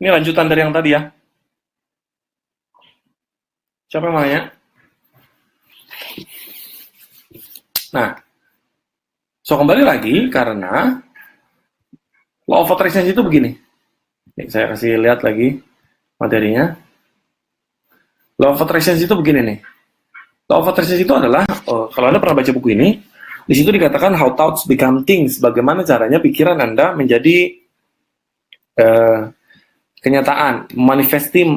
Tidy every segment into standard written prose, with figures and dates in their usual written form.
Ini lanjutan dari yang tadi ya. Siapa yang mau nanya? Nah, so kembali lagi karena law of attraction itu begini. Nih, saya kasih lihat lagi materinya. Law of attraction itu begini nih. Law of attraction itu adalah, kalau Anda pernah baca buku ini, di situ dikatakan how thoughts become things. Bagaimana caranya pikiran Anda menjadi eh, kenyataan,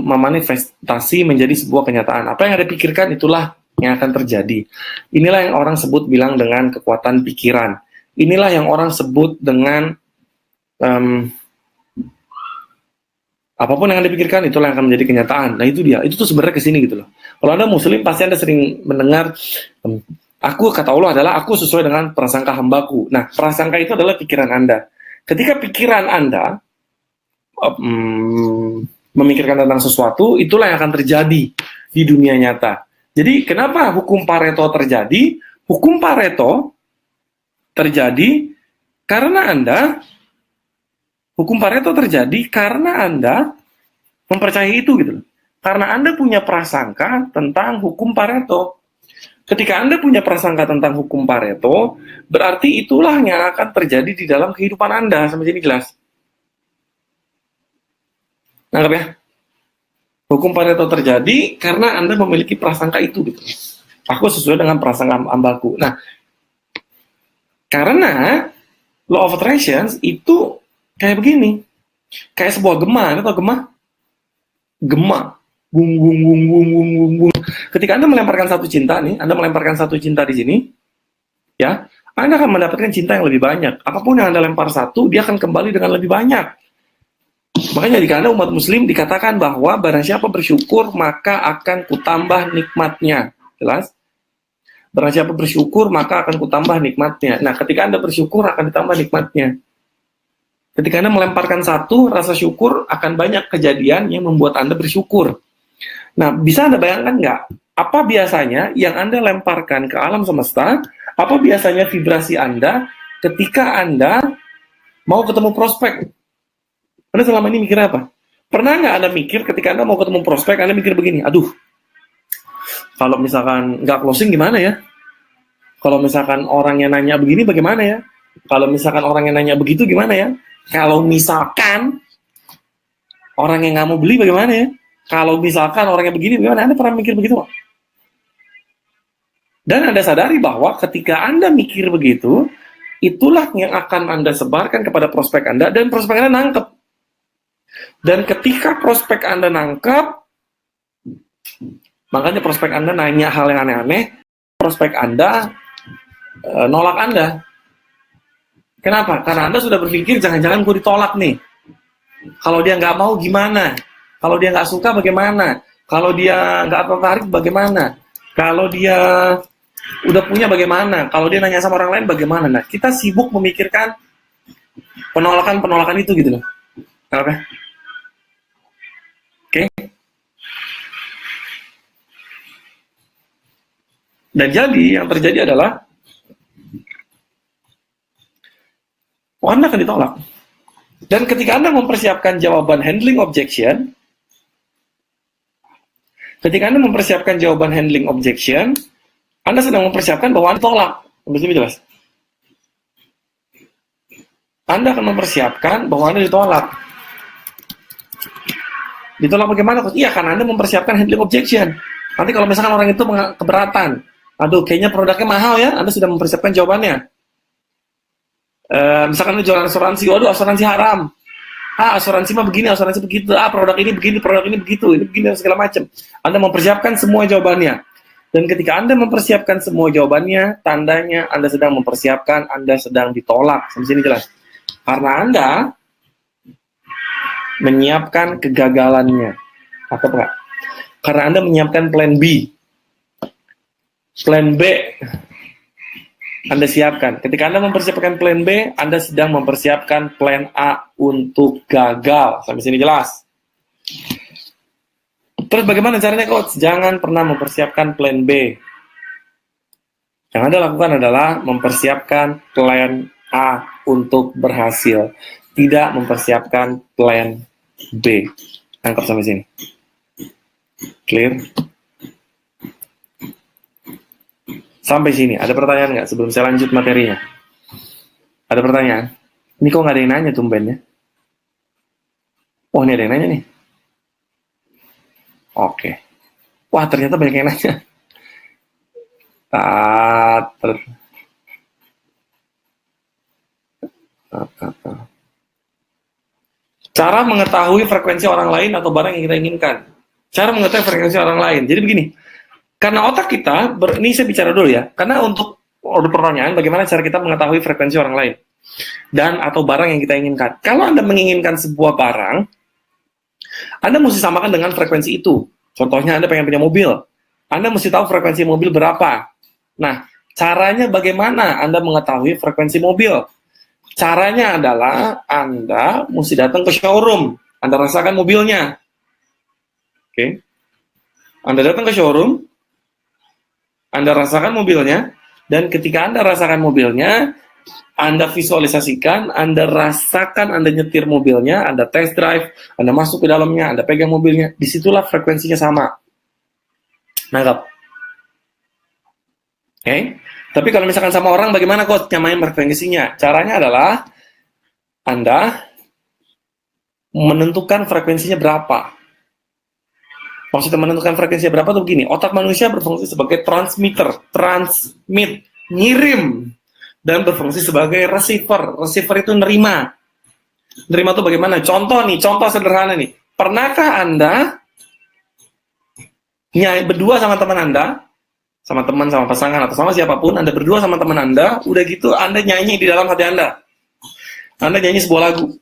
memanifestasi menjadi sebuah kenyataan. Apa yang Anda pikirkan itulah yang akan terjadi. Inilah yang orang sebut bilang dengan kekuatan pikiran. Inilah yang orang sebut dengan apapun yang Anda pikirkan itulah yang akan menjadi kenyataan. Nah itu dia, itu tuh sebenarnya kesini gitu loh. Kalau Anda Muslim pasti Anda sering mendengar aku kata Allah adalah aku sesuai dengan prasangka hambaku. Nah prasangka itu adalah pikiran Anda. Ketika pikiran Anda memikirkan tentang sesuatu, itulah yang akan terjadi di dunia nyata. Jadi kenapa hukum Pareto terjadi? Hukum Pareto terjadi karena hukum Pareto terjadi karena Anda mempercayai itu gitu. Karena Anda punya prasangka tentang hukum Pareto. Ketika Anda punya prasangka tentang hukum Pareto, berarti itulah yang akan terjadi di dalam kehidupan Anda. Sampai sini jelas? Nangkep ya? Hukum Pareto terjadi karena Anda memiliki prasangka itu gitu. Aku sesuai dengan prasangka hambaku. Nah, karena law of attraction itu kayak begini. Kayak sebuah gema, Anda tahu gema? Gema. Gung, gung, gung, gung, gung, gung, gung. Ketika Anda melemparkan satu cinta nih, Anda melemparkan satu cinta di sini, ya, Anda akan mendapatkan cinta yang lebih banyak. Apapun yang Anda lempar satu, dia akan kembali dengan lebih banyak. Makanya jika Anda umat muslim dikatakan bahwa barang siapa bersyukur maka akan kutambah nikmatnya. Jelas? Barang siapa bersyukur maka akan kutambah nikmatnya. Nah, ketika Anda bersyukur akan ditambah nikmatnya. Ketika Anda melemparkan satu, rasa syukur akan banyak kejadian yang membuat Anda bersyukur. Nah, bisa Anda bayangkan nggak? Apa biasanya yang Anda lemparkan ke alam semesta? Apa biasanya vibrasi Anda ketika Anda mau ketemu prospek? Anda selama ini mikir apa? Pernah nggak Anda mikir ketika Anda mau ketemu prospek, Anda mikir begini, aduh, kalau misalkan nggak closing gimana ya? Kalau misalkan orang yang nanya begini bagaimana ya? Kalau misalkan orang yang nanya begitu gimana ya? Kalau misalkan orang yang nggak mau beli bagaimana ya? Kalau misalkan orangnya begini bagaimana? Anda pernah mikir begitu nggak? Dan Anda sadari bahwa ketika Anda mikir begitu, itulah yang akan Anda sebarkan kepada prospek Anda, dan prospek Anda nangkep. Dan ketika prospek Anda nangkep, makanya prospek Anda nanya hal yang aneh-aneh, prospek Anda nolak Anda. Kenapa? Karena Anda sudah berpikir, jangan-jangan gue ditolak nih. Kalau dia nggak mau gimana? Kalau dia nggak suka bagaimana? Kalau dia nggak tertarik bagaimana? Kalau dia udah punya bagaimana? Kalau dia nanya sama orang lain bagaimana? Nah, kita sibuk memikirkan penolakan-penolakan itu gitu loh. Oke? Dan jadi yang terjadi adalah Anda akan ditolak. Dan ketika Anda mempersiapkan jawaban handling objection, Anda sedang mempersiapkan bahwa Anda ditolak. Lebih jelas. Anda akan mempersiapkan bahwa Anda ditolak. Ditolak bagaimana? Iya, karena Anda mempersiapkan handling objection. Nanti kalau misalkan orang itu keberatan, aduh, kayaknya produknya mahal ya, Anda sudah mempersiapkan jawabannya. Misalkan Anda jualan asuransi, waduh, asuransi haram. Asuransi mah begini, asuransi begitu. Produk ini begini, produk ini begitu, ini begini, segala macam. Anda mempersiapkan semua jawabannya. Dan ketika Anda mempersiapkan semua jawabannya, tandanya Anda sedang mempersiapkan, Anda sedang ditolak. Sampai sini jelas. Karena Anda menyiapkan kegagalannya. Atau enggak? Karena Anda menyiapkan plan B. Plan B Anda siapkan. Ketika Anda mempersiapkan plan B, Anda sedang mempersiapkan plan A untuk gagal. Sampai sini jelas. Terus bagaimana caranya, Coach? Jangan pernah mempersiapkan plan B. Yang Anda lakukan adalah mempersiapkan plan A untuk berhasil. Tidak mempersiapkan plan B. Angkat sampai sini. Clear? Sampai sini. Ada pertanyaan nggak sebelum saya lanjut materinya? Ada pertanyaan? Ini kok nggak ada yang nanya tumbennya? Oh, ini ada yang nanya nih. Oke. Wah, ternyata banyak yang nanya. Cara mengetahui frekuensi orang lain atau barang yang kita inginkan. Cara mengetahui frekuensi orang lain. Jadi begini, karena otak kita, ini saya bicara dulu ya, karena untuk order pertanyaan, bagaimana cara kita mengetahui frekuensi orang lain dan atau barang yang kita inginkan. Kalau Anda menginginkan sebuah barang, Anda mesti samakan dengan frekuensi itu. Contohnya Anda pengen punya mobil, Anda mesti tahu frekuensi mobil berapa. Nah, caranya bagaimana Anda mengetahui frekuensi mobil? Caranya adalah Anda mesti datang ke showroom, Anda rasakan mobilnya. Oke. Anda datang ke showroom, Anda rasakan mobilnya, dan ketika Anda rasakan mobilnya, Anda visualisasikan, Anda rasakan, Anda nyetir mobilnya, Anda test drive, Anda masuk ke dalamnya, Anda pegang mobilnya, disitulah frekuensinya sama. Nangkap? Oke? Tapi kalau misalkan sama orang, bagaimana kok nyamain frekuensinya? Caranya adalah Anda menentukan frekuensinya berapa. Maksudnya menentukan frekuensinya berapa tuh begini, otak manusia berfungsi sebagai transmitter, transmit, ngirim, dan berfungsi sebagai receiver. Receiver itu nerima. Nerima tuh bagaimana? Contoh sederhana nih. Pernahkah Anda berdua sama teman Anda, sama teman, sama pasangan, atau sama siapapun, Anda berdua sama teman Anda, udah gitu Anda nyanyi di dalam hati Anda. Anda nyanyi sebuah lagu.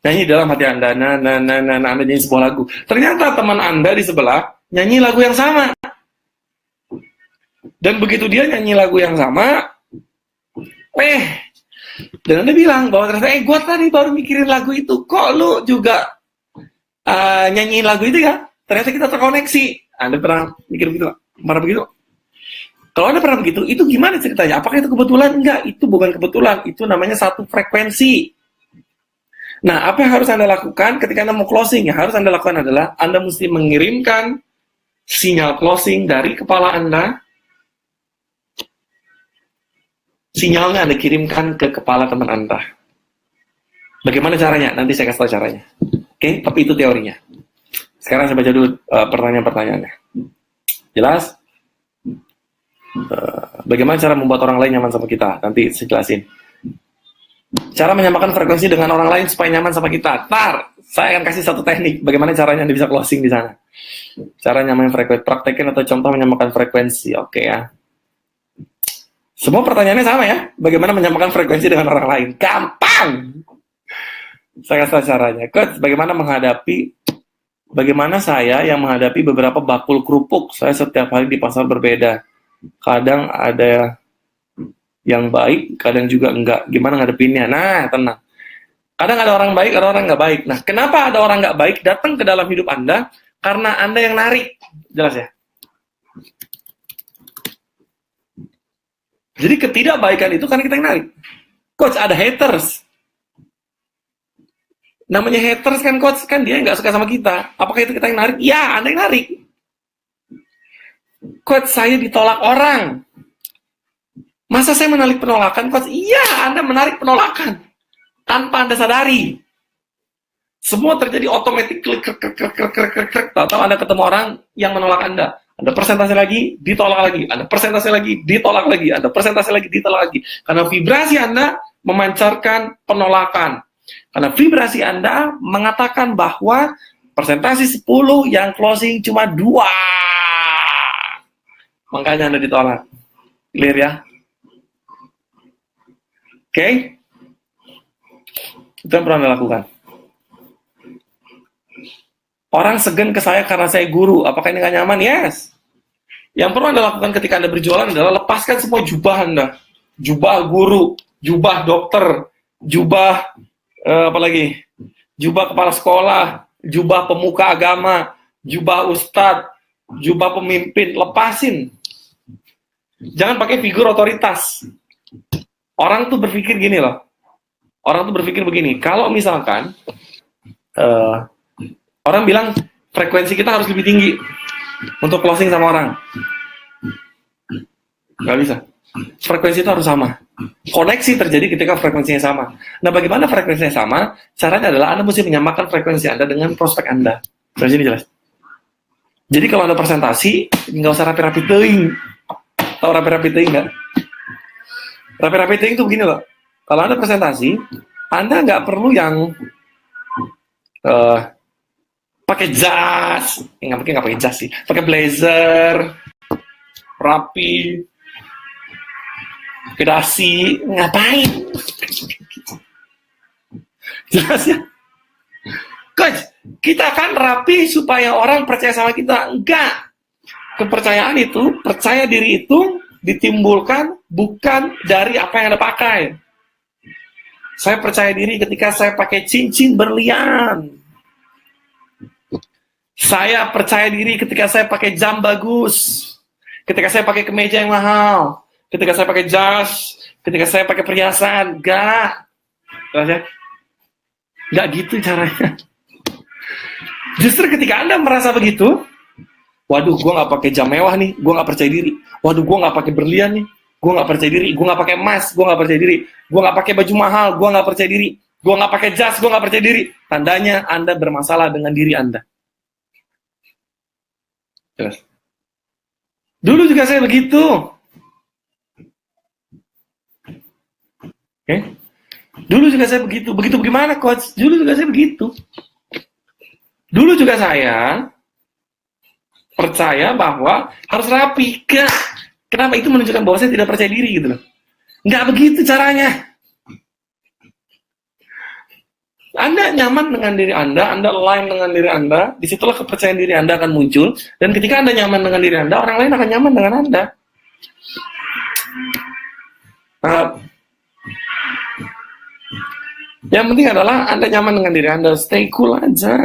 Nyanyi dalam hati Anda, Anda nyanyi sebuah lagu. Ternyata teman Anda di sebelah nyanyi lagu yang sama. Dan begitu dia nyanyi lagu yang sama, dan Anda bilang bahwa ternyata, gue tadi baru mikirin lagu itu, kok lu juga nyanyiin lagu itu ya? Ternyata kita terkoneksi. Anda pernah mikir begitu? Pernah begitu? Kalau Anda pernah begitu, itu gimana ceritanya? Apakah itu kebetulan? Enggak, itu bukan kebetulan. Itu namanya satu frekuensi. Nah, apa yang harus Anda lakukan ketika Anda mau closing? Yang harus Anda lakukan adalah Anda mesti mengirimkan sinyal closing dari kepala Anda. Sinyalnya Anda kirimkan ke kepala teman Anda. Bagaimana caranya? Nanti saya kasih tahu caranya. Oke, tapi itu teorinya. Sekarang saya baca dulu pertanyaan-pertanyaannya. Jelas? Bagaimana cara membuat orang lain nyaman sama kita? Nanti saya jelasin. Cara menyamakan frekuensi dengan orang lain supaya nyaman sama kita. Saya akan kasih satu teknik. Bagaimana caranya Anda bisa closing di sana. Cara nyamain frekuensi. Praktekin atau contoh menyamakan frekuensi. Oke ya. Semua pertanyaannya sama ya. Bagaimana menyamakan frekuensi dengan orang lain. Gampang. Saya kasih caranya. Coach, bagaimana saya yang menghadapi beberapa bakul kerupuk. Saya setiap hari di pasar berbeda. Kadang ada yang baik, kadang juga enggak. Gimana ngadepinnya? Nah, tenang. Kadang ada orang baik, ada orang nggak baik. Nah, kenapa ada orang nggak baik datang ke dalam hidup Anda? Karena Anda yang narik. Jelas ya? Jadi ketidakbaikan itu karena kita yang narik. Coach, ada haters. Namanya haters kan, Coach, kan dia nggak suka sama kita. Apakah itu kita yang narik? Ya, Anda yang narik. Coach, saya ditolak orang. Masa saya menarik penolakan, Coach? Iya, Anda menarik penolakan. Tanpa Anda sadari. Semua terjadi otomatis, tahu-tahu Anda ketemu orang yang menolak Anda. Anda persentase lagi, ditolak lagi. Anda persentase lagi, ditolak lagi. Anda persentase lagi, ditolak lagi. Karena vibrasi Anda memancarkan penolakan. Karena vibrasi Anda mengatakan bahwa persentase 10 yang closing cuma 2. Makanya Anda ditolak. Clear ya? Oke? Itu yang perlu Anda lakukan. Orang segan ke saya karena saya guru. Apakah ini nggak nyaman? Yes. Yang perlu Anda lakukan ketika Anda berjualan adalah lepaskan semua jubah Anda. Jubah guru, jubah dokter, jubah apalagi? Jubah kepala sekolah, jubah pemuka agama, jubah ustadz, jubah pemimpin. Lepasin. Jangan pakai figur otoritas. Orang tuh berpikir gini loh. Orang tuh berpikir begini. Kalau misalkan Orang bilang frekuensi kita harus lebih tinggi untuk closing sama orang. Nggak bisa. Frekuensi itu harus sama. Koneksi terjadi ketika frekuensinya sama. Nah, bagaimana frekuensinya sama? Caranya adalah Anda mesti menyamakan frekuensi Anda dengan prospek Anda. Sampai sini jelas. Jadi kalau Anda presentasi, nggak usah rapi-rapi teuing. Tahu rapi-rapi teuing nggak? Rapi-rapi teuing itu begini loh. Kalau Anda presentasi, Anda nggak perlu yang pakai jas, nggak pakai jas sih, pakai blazer, rapi, pakai dasi, ngapain? Jelas ya? Coach, kita kan rapi supaya orang percaya sama kita. Enggak. Kepercayaan itu, percaya diri itu ditimbulkan bukan dari apa yang Anda pakai. Saya percaya diri ketika saya pakai cincin berlian. Saya percaya diri ketika saya pakai jam bagus. Ketika saya pakai kemeja yang mahal. Ketika saya pakai jas. Ketika saya pakai perhiasan. Enggak. Enggak gitu caranya. Justru ketika Anda merasa begitu, waduh, gue nggak pakai jam mewah nih, gue nggak percaya diri. Waduh, gue nggak pakai berlian nih, gue nggak percaya diri. Gue nggak pakai emas, gue nggak percaya diri. Gue nggak pakai baju mahal, gue nggak percaya diri. Gue nggak pakai jas, gue nggak percaya diri. Tandanya Anda bermasalah dengan diri Anda. Jelas. Dulu juga saya begitu. Oke? Dulu juga saya begitu. Begitu bagaimana, coach? Dulu juga saya begitu. Dulu juga saya percaya bahwa harus rapi. Kenapa? Itu menunjukkan bahwa saya tidak percaya diri gitu loh. Nggak begitu caranya. Anda nyaman dengan diri Anda align dengan diri Anda, disitulah kepercayaan diri Anda akan muncul, dan ketika Anda nyaman dengan diri Anda, orang lain akan nyaman dengan Anda. Yang penting adalah Anda nyaman dengan diri Anda, stay cool aja.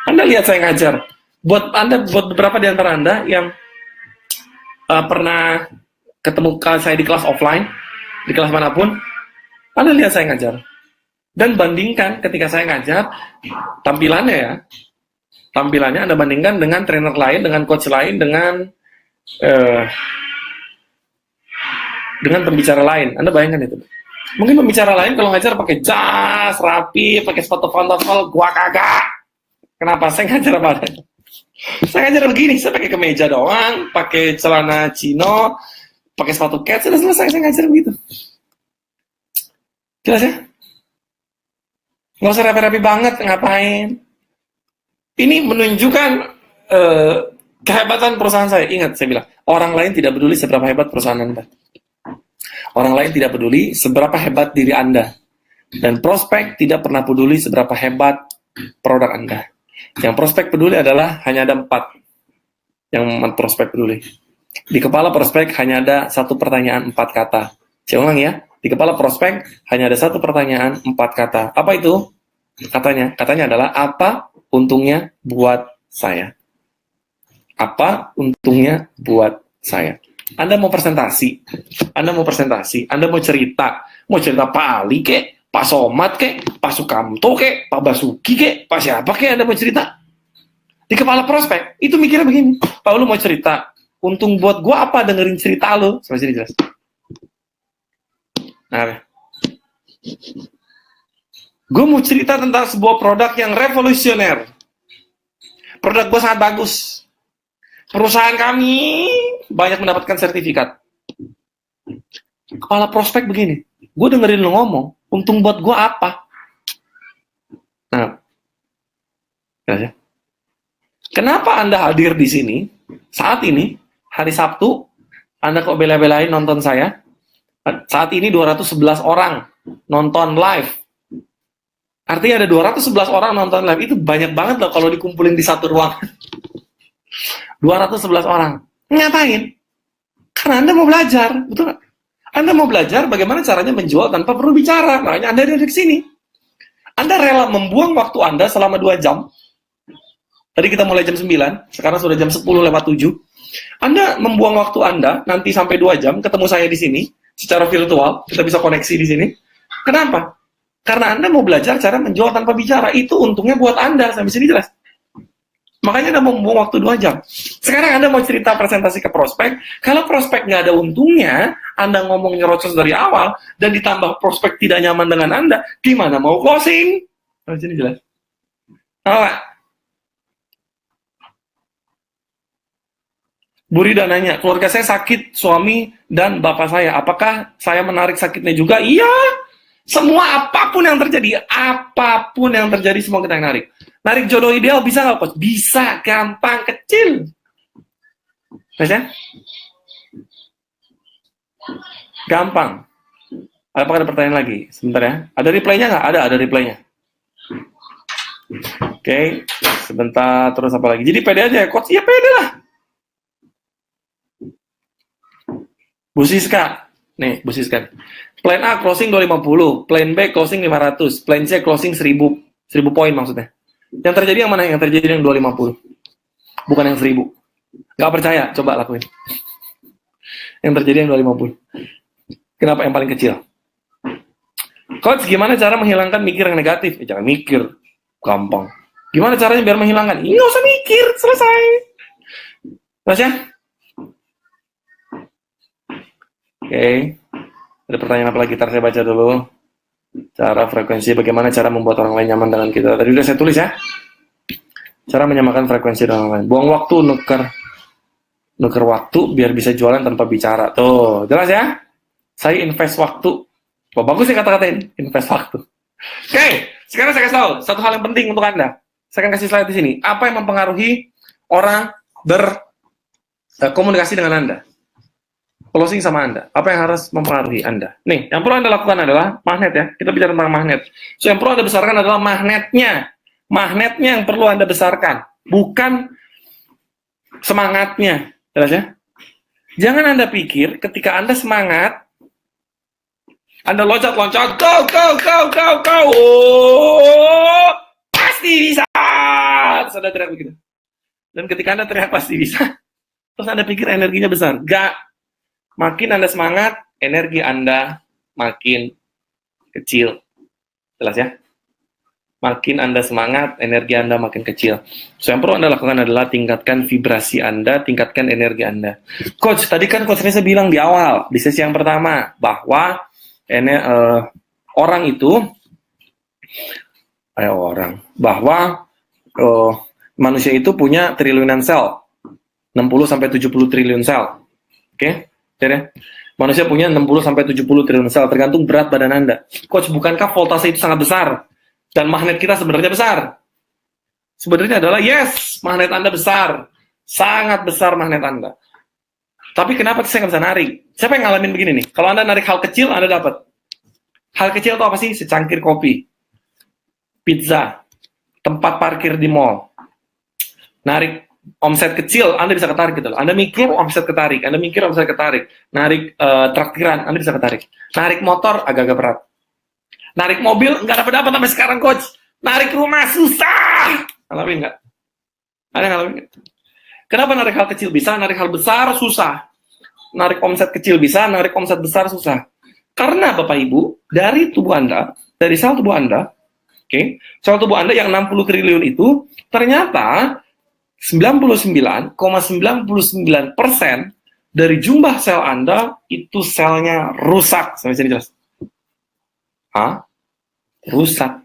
Anda lihat saya ngajar. Buat beberapa di antara Anda yang pernah ketemu saya di kelas offline, di kelas manapun, Anda lihat saya ngajar. Dan bandingkan ketika saya ngajar, tampilannya ya. Tampilannya Anda bandingkan dengan trainer lain, dengan coach lain, dengan pembicara lain. Anda bayangkan itu. Mungkin pembicara lain kalau ngajar pakai jas, rapi, pakai sepatu pantofel, gua kagak. Kenapa? Saya ngajar apa? Saya ngajar begini, saya pakai kemeja doang, pakai celana chino, pakai sepatu cat, sudah selesai saya ngajar begitu. Jelas ya? Nggak usah rapi-rapi banget, ngapain? Ini menunjukkan kehebatan perusahaan saya. Ingat, saya bilang, orang lain tidak peduli seberapa hebat perusahaan Anda. Orang lain tidak peduli seberapa hebat diri Anda. Dan prospek tidak pernah peduli seberapa hebat produk Anda. Yang prospek peduli adalah hanya ada 4 yang prospek peduli. Di kepala prospek hanya ada 1 pertanyaan 4 kata. Saya ulang ya. Di kepala prospek hanya ada 1 pertanyaan 4 kata. Apa itu? Katanya adalah, apa untungnya buat saya? Apa untungnya buat saya? Anda mau presentasi, Anda mau cerita Pak Ali kek, Pak Somad kek, Pak Sukamto kek, Pak Basuki kek, Pak siapa kek Anda mau cerita? Di kepala prospek, itu mikirnya begini, Pak lu mau cerita, untung buat gua apa dengerin cerita lu? Sampai sini jelas. Nah, gue mau cerita tentang sebuah produk yang revolusioner. Produk gue sangat bagus. Perusahaan kami banyak mendapatkan sertifikat. Kepala prospek begini, gue dengerin lo ngomong, untung buat gue apa? Nah, ya. Kenapa Anda hadir di sini saat ini, hari Sabtu, Anda kok bela-belain nonton saya? Saat ini 211 orang nonton live. Artinya ada 211 orang nonton live. Itu banyak banget loh kalau dikumpulin di satu ruangan. 211 orang. Ngapain? Karena Anda mau belajar. Betul nggak? Anda mau belajar bagaimana caranya menjual tanpa perlu bicara. Makanya Anda ada di sini. Anda rela membuang waktu Anda selama 2 jam. Tadi kita mulai jam 9. Sekarang sudah jam 10 lewat 7. Anda membuang waktu Anda nanti sampai 2 jam. Ketemu saya di sini. Secara virtual. Kita bisa koneksi di sini. Kenapa? Karena Anda mau belajar cara menjual tanpa bicara. Itu untungnya buat Anda. Sampai sini jelas. Makanya Anda membuang waktu 2 jam. Sekarang Anda mau cerita presentasi ke prospek, kalau prospek nggak ada untungnya, Anda ngomong nyerocos dari awal, dan ditambah prospek tidak nyaman dengan Anda, gimana mau closing? Nah, sini jelas. Bu Rida nanya, keluarga saya sakit, suami dan bapak saya. Apakah saya menarik sakitnya juga? Iya. Semua apapun yang terjadi semua kita yang narik. Narik jodoh ideal bisa nggak, Coach? Bisa, gampang, kecil. Bisa? Gampang. Apakah ada pertanyaan lagi? Sebentar ya. Ada reply-nya nggak? Ada reply-nya. Oke, sebentar, terus apa lagi? Jadi pede aja ya, Coach. Iya pede lah. Bu Siska. Nih, Bu Siska. Plan A closing 250, plan B closing 500, plan C closing 1000 poin maksudnya. Yang terjadi yang mana? Yang terjadi yang 250. Bukan yang 1000. Nggak percaya, coba lakuin. Yang terjadi yang 250. Kenapa yang paling kecil? Coach, gimana cara menghilangkan mikir yang negatif? Jangan mikir. Gampang. Gimana caranya biar menghilangkan? Nggak usah mikir, selesai. Terus ya? Oke. Ada pertanyaan apa lagi? Ntar saya baca dulu. Cara frekuensi, bagaimana cara membuat orang lain nyaman dengan kita. Tadi udah saya tulis ya. Cara menyamakan frekuensi dengan orang lain. Buang waktu, nuker waktu biar bisa jualan tanpa bicara. Tuh, jelas ya? Saya invest waktu. Oh, bagus sih kata-katain, invest waktu. Oke, sekarang saya kasih tahu satu hal yang penting untuk Anda. Saya akan kasih slide di sini. Apa yang mempengaruhi orang berkomunikasi dengan Anda? Closing sama Anda. Apa yang harus mempengaruhi Anda? Nih, yang perlu Anda lakukan adalah magnet ya. Kita bicara tentang magnet. So, yang perlu Anda besarkan adalah magnetnya. Magnetnya yang perlu Anda besarkan. Bukan semangatnya. Jelas ya? Jangan Anda pikir ketika Anda semangat, Anda loncat-loncat, go, oh, pasti bisa. Terus Anda teriak begitu. Dan ketika Anda teriak pasti bisa, terus Anda pikir energinya besar. Gak. Makin Anda semangat, energi Anda makin kecil. Jelas ya? Makin Anda semangat, energi Anda makin kecil. So, yang perlu Anda lakukan adalah tingkatkan vibrasi Anda, tingkatkan energi Anda. Coach, tadi kan Coach Reza bilang di awal, di sesi yang pertama, bahwa manusia itu punya triliunan sel. 60-70 triliun sel. Oke? Ya, manusia punya 60-70 triliun sel, tergantung berat badan Anda. Coach, bukankah voltase itu sangat besar? Dan magnet kita sebenarnya besar? Sebenarnya adalah, yes, magnet Anda besar. Sangat besar magnet Anda. Tapi kenapa saya nggak bisa narik? Siapa yang ngalamin begini nih? Kalau Anda narik hal kecil, Anda dapat. Hal kecil itu apa sih? Secangkir kopi, pizza, tempat parkir di mall. Narik omset kecil, Anda bisa ketarik gitu loh. Anda mikir omset ketarik, Anda mikir omset ketarik. Narik traktiran, Anda bisa ketarik. Narik motor agak-agak berat. Narik mobil nggak dapat sampai sekarang, Coach. Narik rumah susah. Ngalamin nggak? Ada ngalamin nggak? Kenapa narik hal kecil bisa, narik hal besar susah? Narik omset kecil bisa, narik omset besar susah. Karena Bapak Ibu, dari tubuh Anda, dari sel tubuh Anda, oke, sel tubuh Anda yang 60 triliun itu ternyata 99,99% dari jumlah sel Anda itu selnya rusak. Sampai sini jelas? Rusak.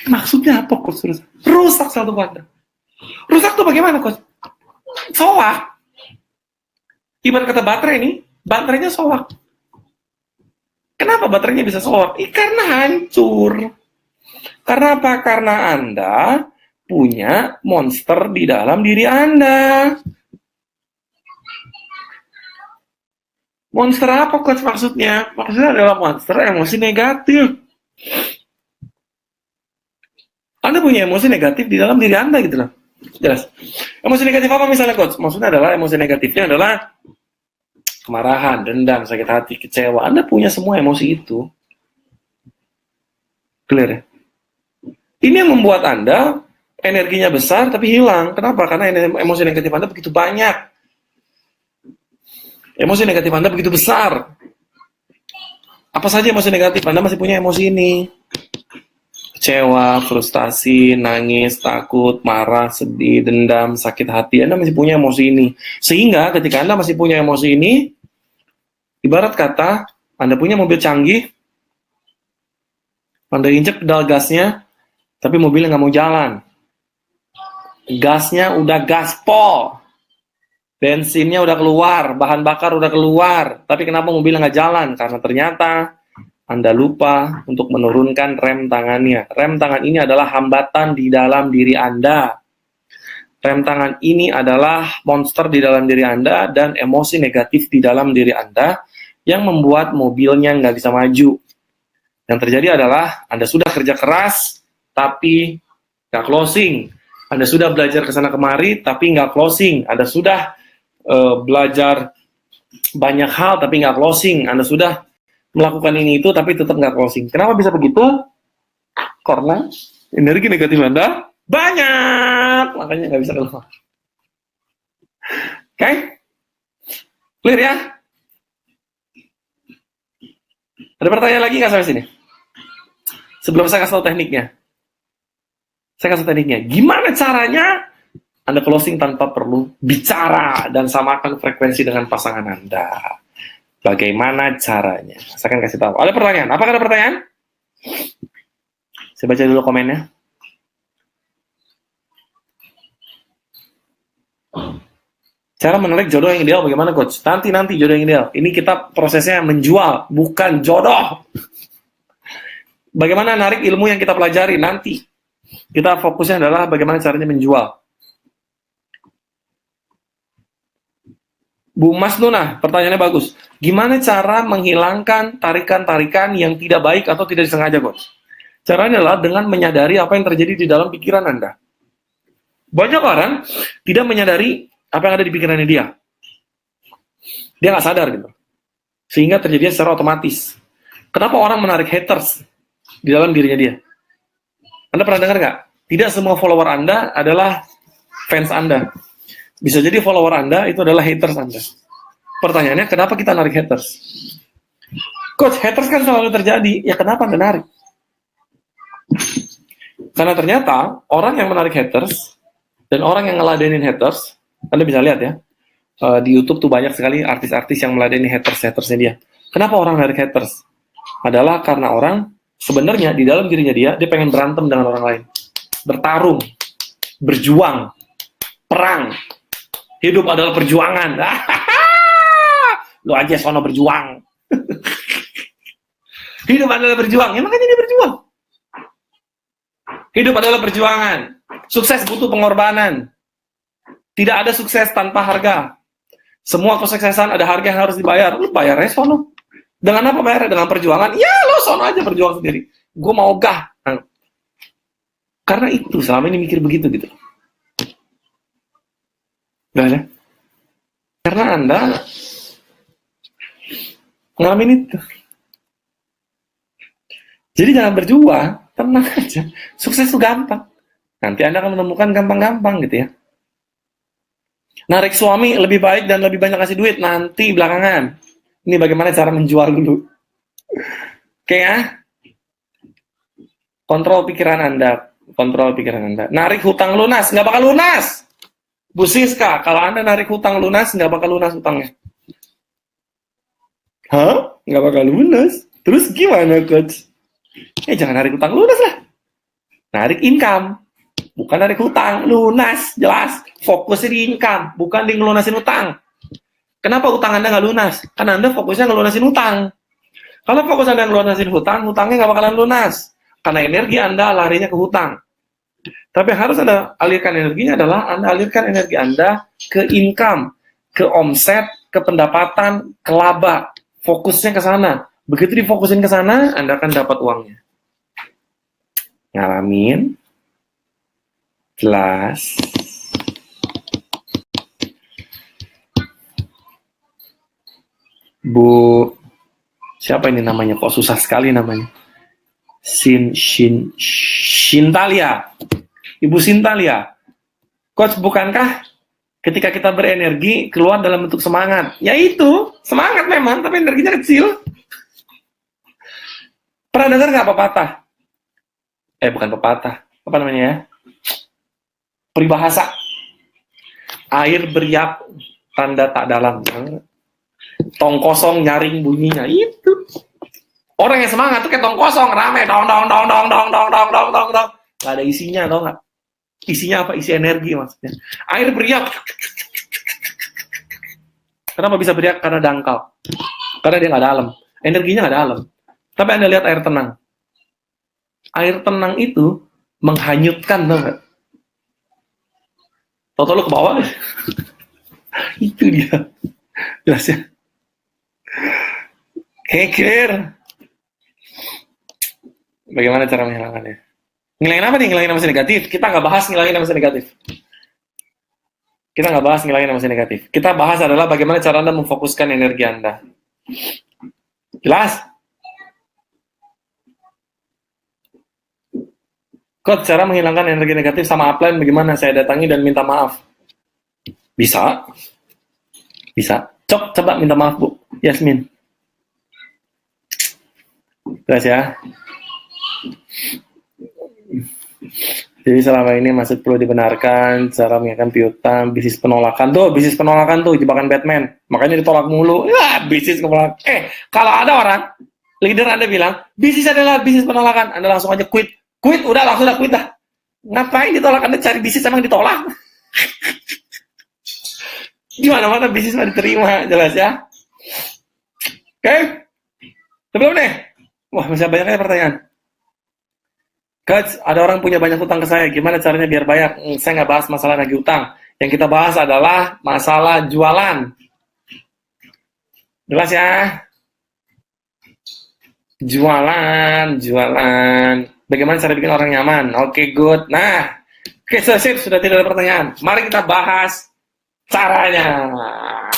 Maksudnya apa, Coach? Rusak sel tubuh Anda. Rusak tuh bagaimana, Coach? Soak. Ibarat kata baterai ini, baterainya soak. Kenapa baterainya bisa soak? Karena hancur. Karena apa? Karena Anda punya monster di dalam diri Anda. Monster apa, Coach, maksudnya? Maksudnya adalah monster emosi negatif. Anda punya emosi negatif di dalam diri Anda gitu loh. Jelas. Emosi negatif apa misalnya, Coach? Maksudnya adalah emosi negatifnya adalah kemarahan, dendam, sakit hati, kecewa. Anda punya semua emosi itu. Clear ya? Ini yang membuat Anda energinya besar tapi hilang. Kenapa? Karena emosi negatif Anda begitu banyak. Emosi negatif Anda begitu besar. Apa saja emosi negatif? Anda masih punya emosi ini. kecewa, frustasi, nangis, takut, marah, sedih, dendam, sakit hati. Anda masih punya emosi ini. Sehingga ketika Anda masih punya emosi ini, ibarat kata, Anda punya mobil canggih, Anda injek pedal gasnya, tapi mobilnya nggak mau jalan. Gasnya udah gaspol. Bensinnya udah keluar, bahan bakar udah keluar. Tapi kenapa mobilnya nggak jalan? Karena ternyata Anda lupa untuk menurunkan rem tangannya. Rem tangan ini adalah hambatan di dalam diri Anda. Rem tangan ini adalah monster di dalam diri Anda dan emosi negatif di dalam diri Anda yang membuat mobilnya nggak bisa maju. Yang terjadi adalah Anda sudah kerja keras, tapi nggak closing. Anda sudah belajar ke sana kemari, tapi nggak closing. Anda sudah belajar banyak hal, tapi nggak closing. Anda sudah melakukan ini itu tapi tetap nggak closing. Kenapa bisa begitu? Karena energi negatif Anda banyak, makanya nggak bisa keluar. Oke? Clear ya? Ada pertanyaan lagi nggak sampai sini? Sebelum saya kasih tahu tekniknya. Saya kasih tekniknya. Gimana caranya Anda closing tanpa perlu bicara dan samakan frekuensi dengan pasangan Anda? Bagaimana caranya? Saya akan kasih tahu. Ada pertanyaan? Apakah ada pertanyaan? Saya baca dulu komennya. Cara menarik jodoh yang ideal bagaimana, Coach? Nanti jodoh yang ideal. Ini kita prosesnya menjual, bukan jodoh. Bagaimana narik ilmu yang kita pelajari nanti. Kita fokusnya adalah bagaimana caranya menjual. Bu Mas Nuna, pertanyaannya bagus. Gimana cara menghilangkan tarikan-tarikan yang tidak baik atau tidak disengaja, Coach? Caranya adalah dengan menyadari apa yang terjadi di dalam pikiran Anda. Banyak orang tidak menyadari apa yang ada di pikirannya dia. Dia nggak sadar gitu. Sehingga terjadi secara otomatis. Kenapa orang menarik haters di dalam dirinya dia? Anda pernah dengar nggak? Tidak semua follower Anda adalah fans Anda. Bisa jadi follower Anda itu adalah haters Anda. Pertanyaannya, kenapa kita narik haters? Coach, haters kan selalu terjadi. Ya kenapa Anda narik? Karena ternyata orang yang menarik haters dan orang yang ngeladenin haters, Anda bisa lihat ya, di YouTube tuh banyak sekali artis-artis yang meladeni haters-hatersnya dia. Kenapa orang narik haters? Adalah karena orang sebenarnya di dalam dirinya dia pengen berantem dengan orang lain. Bertarung, berjuang, perang. Hidup adalah perjuangan. Lu aja sono berjuang. Hidup adalah berjuang. Ya makanya dia berjuang. Hidup adalah perjuangan. Sukses butuh pengorbanan. Tidak ada sukses tanpa harga. Semua kesuksesan ada harga yang harus dibayar. Lu bayarnya sono. Dengan apa bayarnya? Dengan perjuangan. Ya lu sono aja berjuang sendiri. Gue mau gah. Nah, karena itu selama ini mikir begitu gitu. Gak ada. Karena Anda ngalamin itu. Jadi jangan berjuang, tenang aja. Sukses itu gampang. Nanti Anda akan menemukan gampang-gampang gitu ya. Narik suami lebih baik dan lebih banyak kasih duit nanti belakangan. Ini bagaimana cara menjual dulu. Oke ya. Kontrol pikiran Anda. Kontrol pikiran Anda. Narik hutang lunas, nggak bakal lunas. Bu Siska, kalau Anda narik hutang lunas, nggak bakal lunas hutangnya. Hah? Nggak bakal lunas? Terus gimana, Coach? Jangan narik hutang lunas lah. Narik income. Bukan narik hutang. Lunas, jelas. Fokusnya di income, bukan di ngelunasin hutang. Kenapa hutang Anda nggak lunas? Karena Anda fokusnya ngelunasin hutang. Kalau fokus Anda ngelunasin hutang, hutangnya nggak bakalan lunas. Karena energi Anda larinya ke hutang. Tapi yang harus Anda alirkan energinya adalah Anda alirkan energi Anda ke income, ke omset, ke pendapatan, ke laba. Fokusnya ke sana. Begitu difokusin ke sana, Anda akan dapat uangnya. Ngalamin. Jelas. Bu, siapa ini namanya? Kok susah sekali namanya? Sintalia. Ibu Sintalia, Coach, bukankah ketika kita berenergi keluar dalam bentuk semangat? Ya itu, semangat memang, tapi energinya kecil. Pernah dengar nggak pepatah? Bukan pepatah, apa namanya ya? Peribahasa. Air beriak, tanda tak dalam. Tong kosong nyaring bunyinya, itu. Orang yang semangat tuh kayak tong kosong, rame, dong, dong, dong, dong, dong, dong, dong, dong, dong, dong. Gak ada isinya, tau gak? Isinya apa? Isi energi maksudnya. Air beriak. Kenapa bisa beriak? Karena dangkal. Karena dia gak dalam. Energinya gak dalam. Tapi Anda lihat air tenang. Air tenang itu menghanyutkan, tau gak? Tau-tau lu ke bawah. Itu dia. Jelas ya? Clear. Bagaimana cara menghilangkannya? Ngilangin apa nih? Ngilangin emosi negatif. Kita nggak bahas ngilangin emosi negatif. Kita nggak bahas ngilangin emosi negatif. Kita bahas adalah bagaimana cara Anda memfokuskan energi Anda. Jelas? Coach, cara menghilangkan energi negatif sama upline bagaimana? Saya datangi dan minta maaf. Bisa. Bisa. Coba minta maaf, Bu. Yasmin. Jelas ya? Jadi selama ini masih perlu dibenarkan cara mengingatkan piutang, bisnis penolakan tuh jebakan Batman, makanya ditolak mulu. Ya, bisnis penolakan. Kalau ada orang leader Anda bilang bisnis adalah bisnis penolakan, Anda langsung aja quit, udah langsung quit dah. Ngapain ditolak? Anda cari bisnis emang ditolak? Di mana-mana bisnis mah diterima, jelas ya. Oke? Sebelum nih, wah masih banyaknya pertanyaan. Coach, ada orang punya banyak hutang ke saya, gimana caranya biar bayar? Saya nggak bahas masalah nagih hutang. Yang kita bahas adalah masalah jualan. Jelas ya? Jualan. Bagaimana cara bikin orang nyaman? Oke, good. Nah, oke, sip, sudah tidak ada pertanyaan. Mari kita bahas caranya.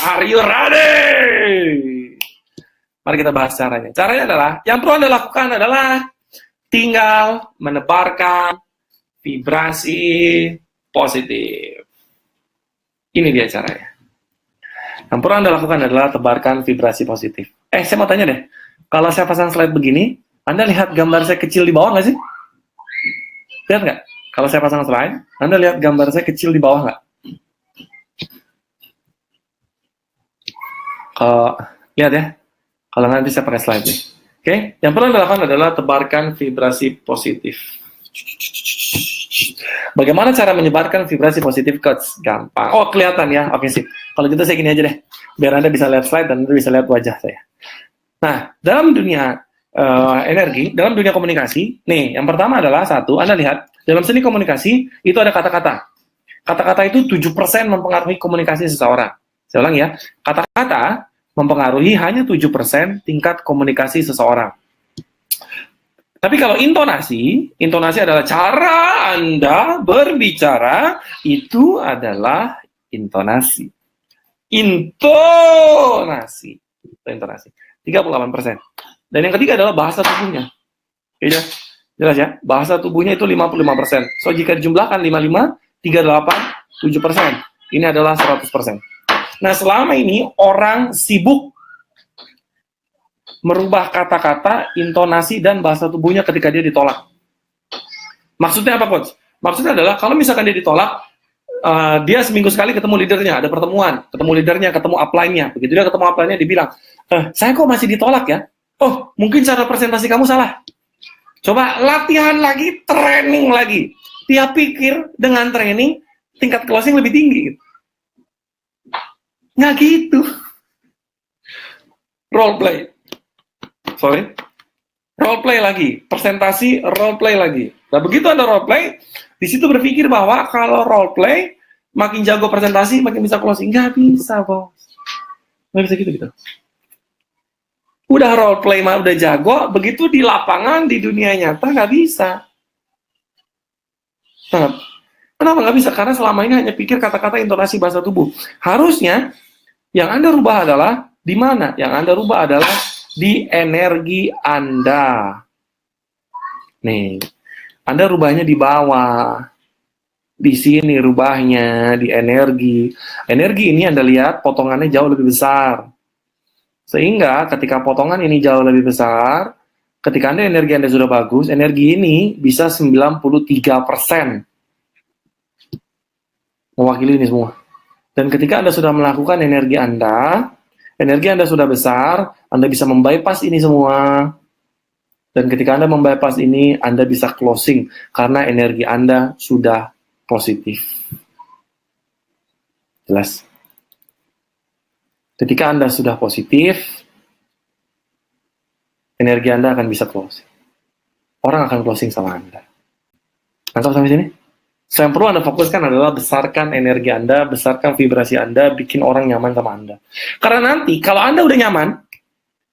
Are you ready? Mari kita bahas caranya. Caranya adalah, yang perlu Anda lakukan adalah tinggal menebarkan vibrasi positif. Ini dia caranya. Yang perlu Anda lakukan adalah tebarkan vibrasi positif. Saya mau tanya deh, kalau saya pasang slide begini, Anda lihat gambar saya kecil di bawah nggak sih? Lihat nggak? Kalau saya pasang slide, Anda lihat gambar saya kecil di bawah nggak? Lihat ya, kalau nanti saya pakai slide nih. Oke, yang perlu Anda lakukan adalah tebarkan vibrasi positif. Bagaimana cara menyebarkan vibrasi positif, Coach? Gampang. Oh, kelihatan ya? Oke, sip. Kalau gitu saya gini aja deh, biar Anda bisa lihat slide dan Anda bisa lihat wajah saya. Nah, dalam dunia energi, dalam dunia komunikasi, nih, yang pertama adalah satu, Anda lihat, dalam seni komunikasi, itu ada kata-kata. Kata-kata itu 7% mempengaruhi komunikasi seseorang. Saya ulang ya, kata-kata mempengaruhi hanya 7% tingkat komunikasi seseorang. Tapi kalau intonasi adalah cara Anda berbicara, itu adalah intonasi. Intonasi. 38%. Dan yang ketiga adalah bahasa tubuhnya. Oke, jelas ya? Bahasa tubuhnya itu 55%. So, jika dijumlahkan 55, 38, 7%. Ini adalah 100%. Nah, selama ini orang sibuk merubah kata-kata, intonasi, dan bahasa tubuhnya ketika dia ditolak. Maksudnya apa, Coach? Maksudnya adalah, kalau misalkan dia ditolak, dia seminggu sekali ketemu leadernya, ada pertemuan, ketemu leadernya, ketemu upline-nya. Begitu dia ketemu upline-nya, dia bilang, saya kok masih ditolak ya? Oh, mungkin cara presentasi kamu salah. Coba latihan lagi, training lagi. Dia pikir dengan training, tingkat closing lebih tinggi. Nggak gitu. Role play lagi, presentasi role play lagi. Nah, begitu Anda role play, di situ berpikir bahwa kalau role play makin jago presentasi, makin bisa closing. Nggak bisa, Bos. Nggak bisa gitu. Udah role play mah udah jago, begitu di lapangan, di dunia nyata nggak bisa. Nah, kenapa nggak bisa? Karena selama ini hanya pikir kata-kata, intonasi, bahasa tubuh. Harusnya yang Anda rubah adalah di mana? Yang Anda rubah adalah di energi Anda. Nih, Anda rubahnya di bawah. Di sini rubahnya, di energi. Energi ini Anda lihat potongannya jauh lebih besar. Sehingga ketika potongan ini jauh lebih besar, Ketika energi Anda sudah bagus, energi ini bisa 93% mewakili ini semua. Dan ketika Anda sudah melakukan energi Anda sudah besar, Anda bisa membypass ini semua. Dan ketika Anda membypass ini, Anda bisa closing karena energi Anda sudah positif. Jelas? Ketika Anda sudah positif, energi Anda akan bisa closing. Orang akan closing sama Anda. Nangkap sampai sini? So, yang perlu Anda fokuskan adalah besarkan energi Anda, besarkan vibrasi Anda, bikin orang nyaman sama Anda. Karena nanti, kalau Anda udah nyaman,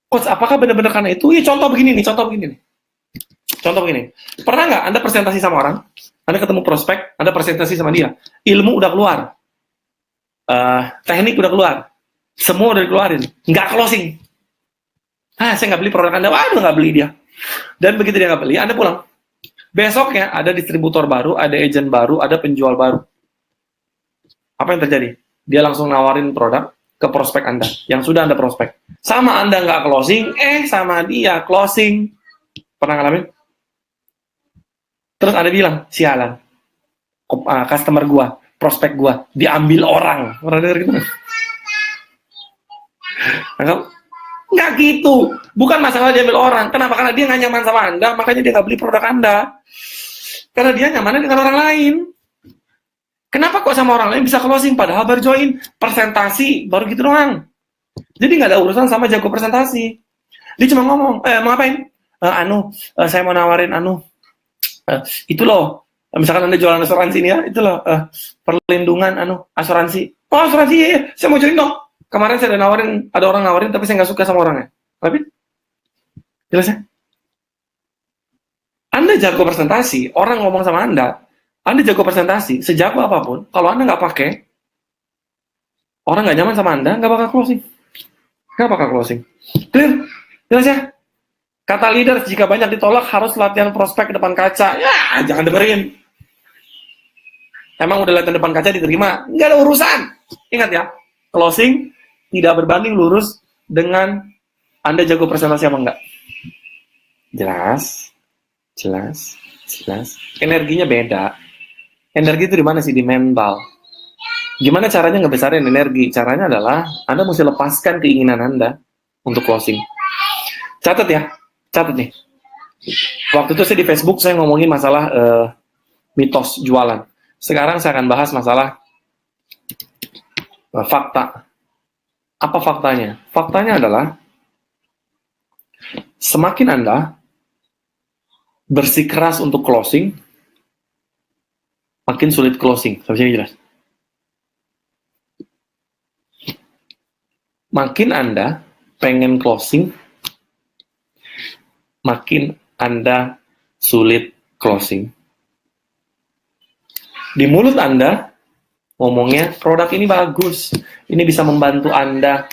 Coach, apakah benar-benar karena itu? Ya, contoh begini nih. Contoh begini. Pernah nggak Anda presentasi sama orang, Anda ketemu prospek, Anda presentasi sama dia, ilmu udah keluar, teknik udah keluar, semua udah dikeluarin, nggak closing. Saya nggak beli produk Anda, waduh nggak beli dia. Dan begitu dia nggak beli, Anda pulang. Besoknya ada distributor baru, ada agent baru, ada penjual baru. Apa yang terjadi? Dia langsung nawarin produk ke prospek Anda, yang sudah Anda prospek. Sama Anda nggak closing, sama dia closing. Pernah ngalamin? Terus Anda bilang, sialan. Customer gua, prospek gua, diambil orang. Pernah dengar gitu? Nggak gitu. Bukan masalah diambil orang. Kenapa? Karena dia nggak nyaman sama Anda, makanya dia nggak beli produk Anda. Karena dia nyamannya dengan orang lain. Kenapa kok sama orang lain bisa closing? Padahal baru join, presentasi, baru gitu doang. Jadi nggak ada urusan sama jago presentasi. Dia cuma ngomong, mau ngapain? Saya mau nawarin itu loh. Misalkan Anda jualan asuransi nih ya, itu loh, perlindungan, asuransi. Oh, asuransi, iya, saya mau join dong. Kemarin saya ada orang nawarin, tapi saya nggak suka sama orangnya. Tapi, jelas ya? Anda jago presentasi, orang ngomong sama Anda jago presentasi, sejago apapun, kalau Anda nggak pakai, orang nggak nyaman sama Anda, nggak bakal closing. Nggak bakal closing. Clear? Jelas ya? Kata leader, jika banyak ditolak, harus latihan prospek depan kaca. Ya, jangan dengerin. Emang udah latihan depan kaca diterima? Nggak ada urusan. Ingat ya, closing tidak berbanding lurus dengan Anda jago presentasi apa enggak. Jelas? Energinya beda. Energi itu di mana sih? Di mental. Gimana caranya ngebesarin energi? Caranya adalah Anda mesti lepaskan keinginan Anda untuk closing. Catat nih. Waktu itu saya di Facebook saya ngomongin masalah mitos jualan. Sekarang saya akan bahas masalah fakta. Apa faktanya? Faktanya adalah semakin Anda bersikeras untuk closing, makin sulit closing. Sampai sini jelas? Makin Anda pengen closing, makin Anda sulit closing. Di mulut Anda, ngomongnya, produk ini bagus, ini bisa membantu Anda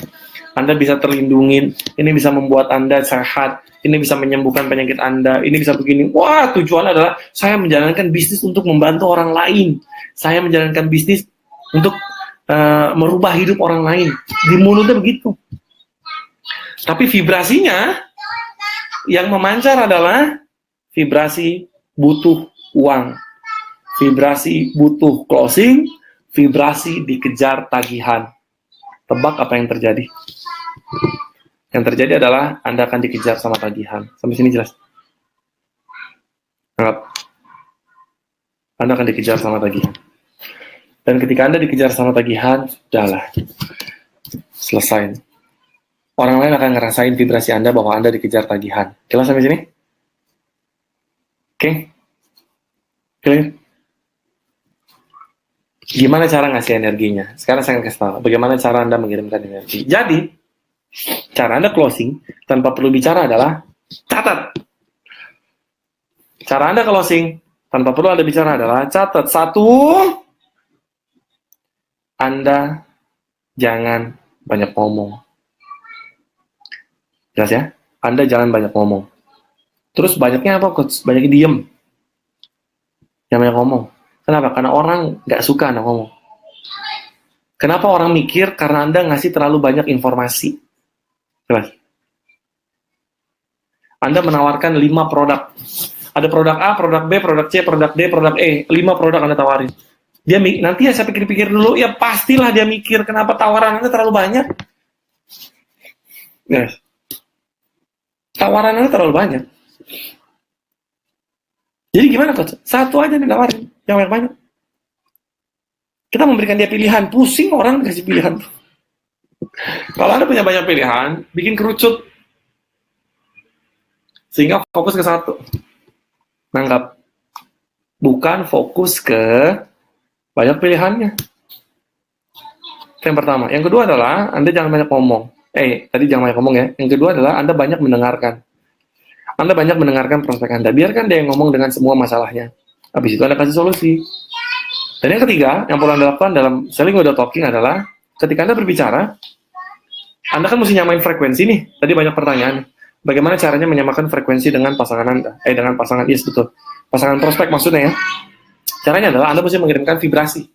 bisa terlindungin, ini bisa membuat Anda sehat, ini bisa menyembuhkan penyakit Anda, ini bisa begini. Wah, tujuan adalah saya menjalankan bisnis untuk membantu orang lain. Saya menjalankan bisnis untuk merubah hidup orang lain. Di mulutnya begitu. Tapi vibrasinya yang memancar adalah vibrasi butuh uang, vibrasi butuh closing, vibrasi dikejar tagihan. Tebak apa yang terjadi? Yang terjadi adalah Anda akan dikejar sama tagihan. Sampai sini jelas? Anggap. Anda akan dikejar sama tagihan. Dan ketika Anda dikejar sama tagihan, sudahlah. Selesai. Orang lain akan ngerasain vibrasi Anda bahwa Anda dikejar tagihan. Jelas sampai sini? Oke? Clear? Gimana cara ngasih energinya? Sekarang saya akan kasih tahu bagaimana cara Anda mengirimkan energi. Jadi, cara Anda closing tanpa perlu bicara adalah catat. Cara Anda closing tanpa perlu Anda bicara adalah catat. 1, Anda jangan banyak ngomong. Jelas ya? Anda jangan banyak ngomong. Terus banyaknya apa, Coach? Banyaknya diem. Jangan banyak ngomong. Kenapa? Karena orang nggak suka Anda ngomong. Kenapa orang mikir? Karena Anda ngasih terlalu banyak informasi. Jelas? Anda menawarkan 5 produk. Ada produk A, produk B, produk C, produk D, produk E. 5 produk Anda tawarin. Nanti ya saya pikir-pikir dulu, ya pastilah dia mikir kenapa tawaran Anda terlalu banyak. Yes. Tawaran Anda terlalu banyak. Jadi gimana coach? Satu aja ditawarin, yang banyak-banyak. Kita memberikan dia pilihan, pusing orang kasih pilihan. Kalau Anda punya banyak pilihan, bikin kerucut. Sehingga fokus ke satu. Nanggap. Bukan fokus ke banyak pilihannya. Itu yang pertama. Yang kedua adalah, Anda jangan banyak ngomong. Tadi jangan banyak ngomong ya. Yang kedua adalah, Anda banyak mendengarkan. Anda banyak mendengarkan prospek Anda. Biarkan dia yang ngomong dengan semua masalahnya. Habis itu Anda kasih solusi. Dan yang ketiga, yang perlu Anda lakukan dalam selling without talking adalah, ketika Anda berbicara, Anda kan mesti nyamain frekuensi nih. Tadi banyak pertanyaan. Bagaimana caranya menyamakan frekuensi dengan pasangan Anda? Dengan pasangan, yes betul. Pasangan prospek maksudnya ya. Caranya adalah Anda mesti mengirimkan vibrasi.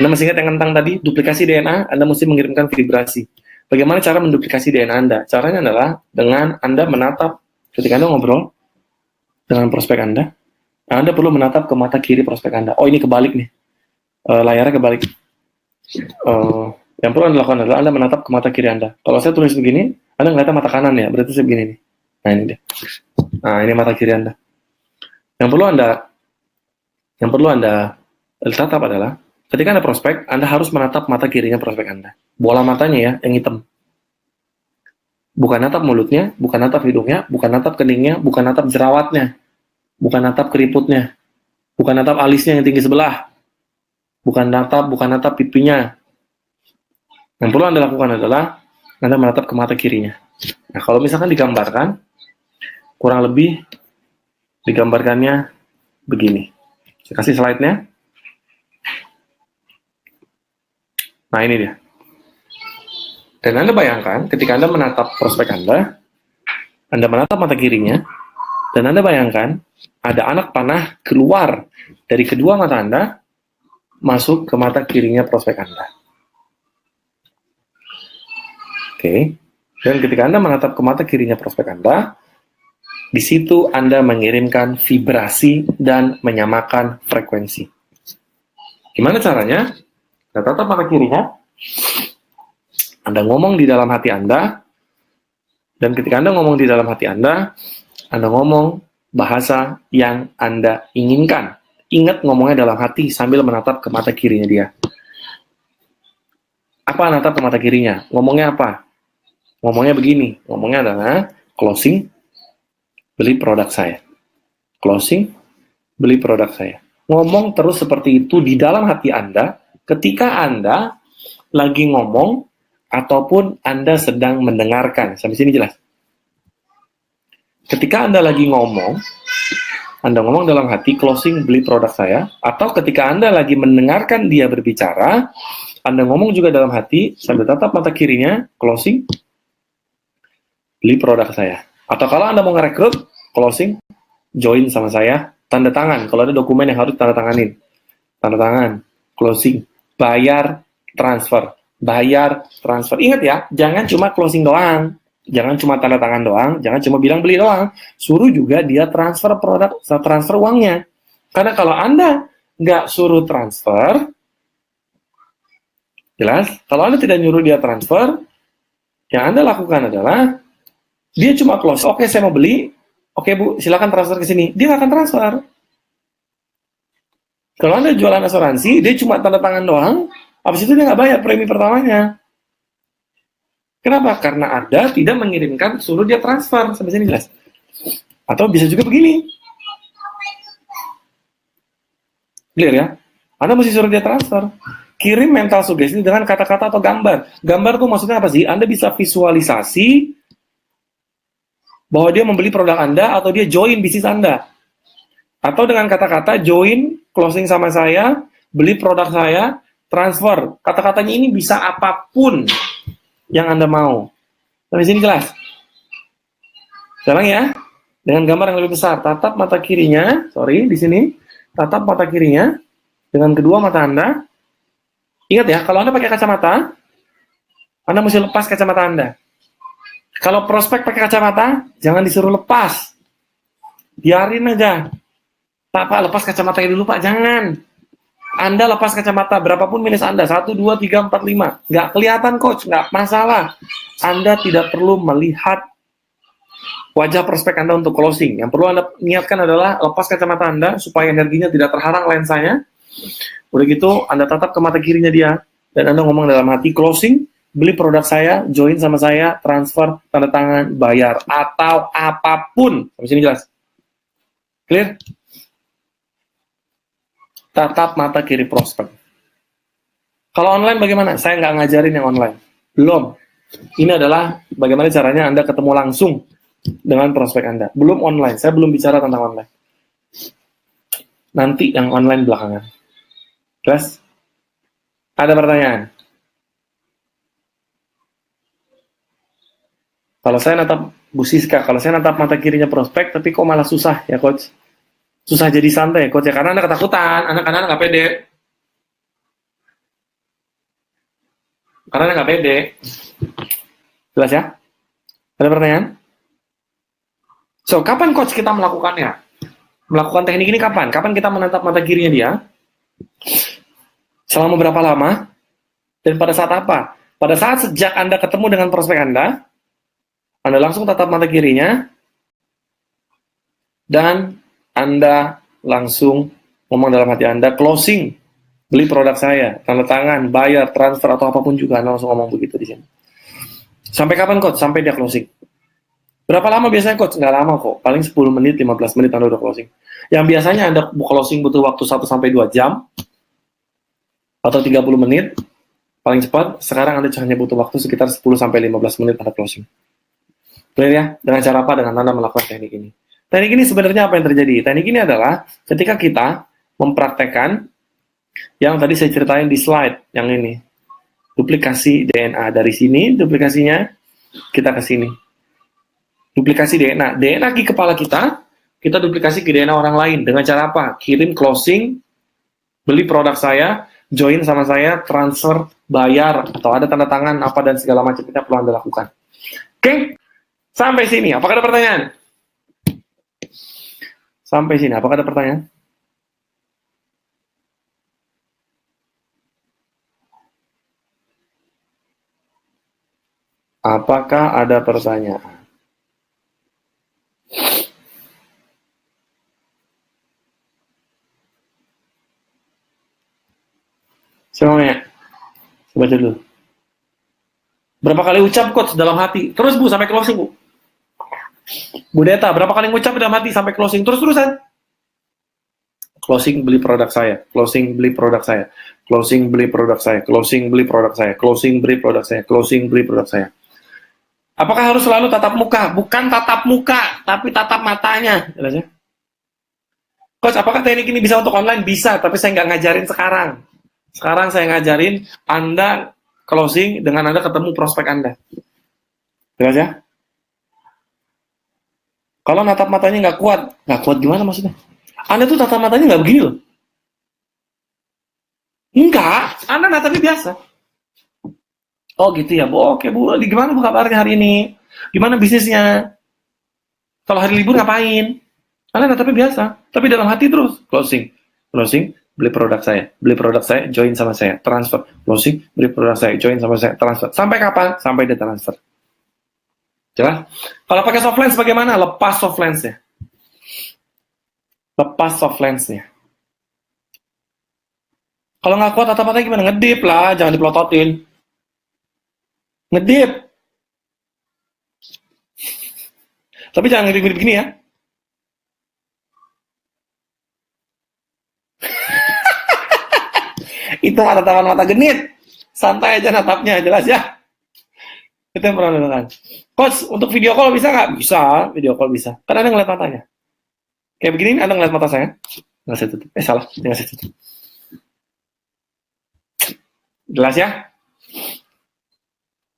Anda masih ingat yang tentang tadi, duplikasi DNA, Anda mesti mengirimkan vibrasi. Bagaimana cara menduplikasi DNA Anda? Caranya adalah dengan Anda menatap, ketika Anda ngobrol dengan prospek Anda perlu menatap ke mata kiri prospek Anda. Oh, ini kebalik nih. Layarnya kebalik. Yang perlu Anda lakukan adalah Anda menatap ke mata kiri Anda. Kalau saya tulis begini, Anda ngeliatnya mata kanan ya, berarti saya begini nih. Nah, ini dia. Nah, ini mata kiri Anda. Yang perlu Anda tatap adalah, ketika Anda prospek, Anda harus menatap mata kirinya prospek Anda. Bola matanya ya, yang hitam. Bukan natap mulutnya, bukan natap hidungnya, bukan natap keningnya, bukan natap jerawatnya, bukan natap keriputnya, bukan natap alisnya yang tinggi sebelah, bukan natap pipinya. Yang perlu Anda lakukan adalah Anda menatap ke mata kirinya. Nah, kalau misalkan digambarkan, kurang lebih digambarkannya begini. Saya kasih slide-nya. Nah, ini dia. Dan Anda bayangkan, ketika Anda menatap prospek Anda menatap mata kirinya, dan Anda bayangkan, ada anak panah keluar dari kedua mata Anda, masuk ke mata kirinya prospek Anda. Oke. Dan ketika Anda menatap ke mata kirinya prospek Anda, di situ Anda mengirimkan vibrasi dan menyamakan frekuensi. Gimana caranya? Anda tatap mata kirinya, Anda ngomong di dalam hati Anda, dan ketika Anda ngomong di dalam hati Anda ngomong bahasa yang Anda inginkan. Ingat ngomongnya dalam hati sambil menatap ke mata kirinya dia. Apa menatap ke mata kirinya? Ngomongnya apa? Ngomongnya begini. Ngomongnya adalah closing, beli produk saya. Closing, beli produk saya. Ngomong terus seperti itu di dalam hati Anda ketika Anda lagi ngomong ataupun Anda sedang mendengarkan. Sampai sini jelas? Ketika Anda lagi ngomong, Anda ngomong dalam hati, closing, beli produk saya. Atau ketika Anda lagi mendengarkan dia berbicara, Anda ngomong juga dalam hati, sambil tatap mata kirinya, closing, beli produk saya. Atau kalau Anda mau ngerekrut, closing, join sama saya, tanda tangan. Kalau ada dokumen yang harus tanda tanganin. Tanda tangan, closing, bayar, transfer. Bayar, transfer. Ingat ya, jangan cuma closing doang. Jangan cuma tanda tangan doang, jangan cuma bilang beli doang. Suruh juga dia transfer produk, transfer uangnya. Karena kalau Anda nggak suruh transfer, jelas, kalau Anda tidak nyuruh dia transfer, yang Anda lakukan adalah, dia cuma close, oke saya mau beli, oke Bu, silakan transfer ke sini. Dia nggak akan transfer. Kalau Anda jualan asuransi, dia cuma tanda tangan doang, habis itu dia nggak bayar premi pertamanya. Kenapa? Karena Anda tidak mengirimkan, suruh dia transfer. Sampai sini jelas? Atau bisa juga begini. Clear ya? Anda mesti suruh dia transfer. Kirim mental sugesti dengan kata-kata atau gambar. Gambar tuh maksudnya apa sih? Anda bisa visualisasi bahwa dia membeli produk Anda atau dia join bisnis Anda. Atau dengan kata-kata join, closing sama saya, beli produk saya, transfer. Kata-katanya ini bisa apapun yang Anda mau. Sampai sini jelas? Sekarang ya, dengan gambar yang lebih besar, tatap mata kirinya, di sini, tatap mata kirinya, dengan kedua mata Anda. Ingat ya, kalau Anda pakai kacamata, Anda mesti lepas kacamata Anda. Kalau prospek pakai kacamata, jangan disuruh lepas. Biarin aja. Pak, lepas kacamatanya dulu, Pak. Jangan. Anda lepas kacamata, berapapun minus Anda, 1, 2, 3, 4, 5. Nggak kelihatan, coach. Nggak masalah. Anda tidak perlu melihat wajah prospek Anda untuk closing. Yang perlu Anda niatkan adalah lepas kacamata Anda, supaya energinya tidak terharang lensanya. Udah gitu, Anda tatap ke mata kirinya dia, dan Anda ngomong dalam hati, closing, beli produk saya, join sama saya, transfer, tanda tangan, bayar, atau apapun. Sampai sini jelas? Clear? Tatap mata kiri prospek. Kalau online bagaimana? Saya nggak ngajarin yang online. Belum. Ini adalah bagaimana caranya Anda ketemu langsung dengan prospek Anda. Belum online. Saya belum bicara tentang online. Nanti yang online belakangan. Jelas? Ada pertanyaan? Kalau saya natap Bu Siska, kalau saya natap mata kirinya prospek, tapi kok malah susah ya, Coach? Susah jadi santai ya, Coach, ya? Karena Anda ketakutan, anak-anak nggak pede. Karena Anda nggak pede. Jelas ya? Ada pertanyaan? So, kapan Coach kita melakukannya? Melakukan teknik ini kapan? Kapan kita menatap mata kirinya dia? Selama berapa lama? Dan pada saat apa? Pada saat sejak Anda ketemu dengan prospek Anda langsung tatap mata kirinya, dan Anda langsung ngomong dalam hati Anda, closing, beli produk saya, tanda tangan, bayar, transfer, atau apapun juga, Anda langsung ngomong begitu di sini. Sampai kapan, Coach? Sampai dia closing. Berapa lama biasanya, Coach? Nggak lama kok, paling 10 menit, 15 menit Anda udah closing. Yang biasanya Anda closing butuh waktu 1-2 jam, atau 30 menit, paling cepat. Sekarang Anda hanya butuh waktu sekitar 10-15 menit Anda closing. Clear ya? Dengan cara apa? Dengan Anda melakukan teknik ini. Teknik ini sebenarnya apa yang terjadi? Teknik ini adalah ketika kita mempraktekkan yang tadi saya ceritain di slide yang ini. Duplikasi DNA. Dari sini, duplikasinya kita ke sini. Duplikasi DNA. DNA di kepala kita duplikasi ke DNA orang lain. Dengan cara apa? Kirim closing, beli produk saya, join sama saya, transfer, bayar, atau ada tanda tangan, apa dan segala macam kita perlu Anda lakukan. Oke? Sampai sini, apakah ada pertanyaan? Sampai sini, apakah ada pertanyaan? Apakah ada pertanyaan? Semuanya, baca dulu. Berapa kali ucap, Coach, dalam hati? Terus, Bu, sampai closing, Bu. Bu Deta, berapa kali ngucap dalam hati sampai closing? Terus-terusan. Closing, beli produk saya. Closing, beli produk saya. Closing, beli produk saya. Closing, beli produk saya. Closing, beli produk saya. Closing, beli produk saya. Apakah harus selalu tatap muka? Bukan tatap muka, tapi tatap matanya. Jelas ya? Coach, apakah teknik ini bisa untuk online? Bisa, tapi saya nggak ngajarin sekarang. Sekarang saya ngajarin Anda closing dengan Anda ketemu prospek Anda. Jelas ya? Kalau natap matanya nggak kuat gimana maksudnya? Anda tuh tatap matanya nggak begini loh. Enggak, Anda natapnya biasa. Oh gitu ya, Bu. Oke Bu, gimana Bu kabarnya hari ini? Gimana bisnisnya? Kalau hari libur ngapain? Anda natapnya biasa, tapi dalam hati terus closing, closing, beli produk saya, join sama saya, transfer, closing, beli produk saya, join sama saya, transfer. Sampai kapan? Sampai dia transfer. Jelas? Kalau pakai soft lens bagaimana? Lepas soft lensnya. Lepas soft lensnya. Kalau nggak kuat tatap matanya gimana? Ngedip lah, jangan dipelototin. Ngedip. Tapi jangan ngedip begini ya. Itu tatapan mata genit. Santai aja natapnya, jelas ya. Itu yang pernah dilakukan. Coach, untuk video call bisa nggak? Bisa, video call bisa. Kan Anda ngeliat matanya. Kayak begini, Anda ngeliat mata saya. Nggak saya tutup. Salah. Nggak saya tutup. Jelas ya?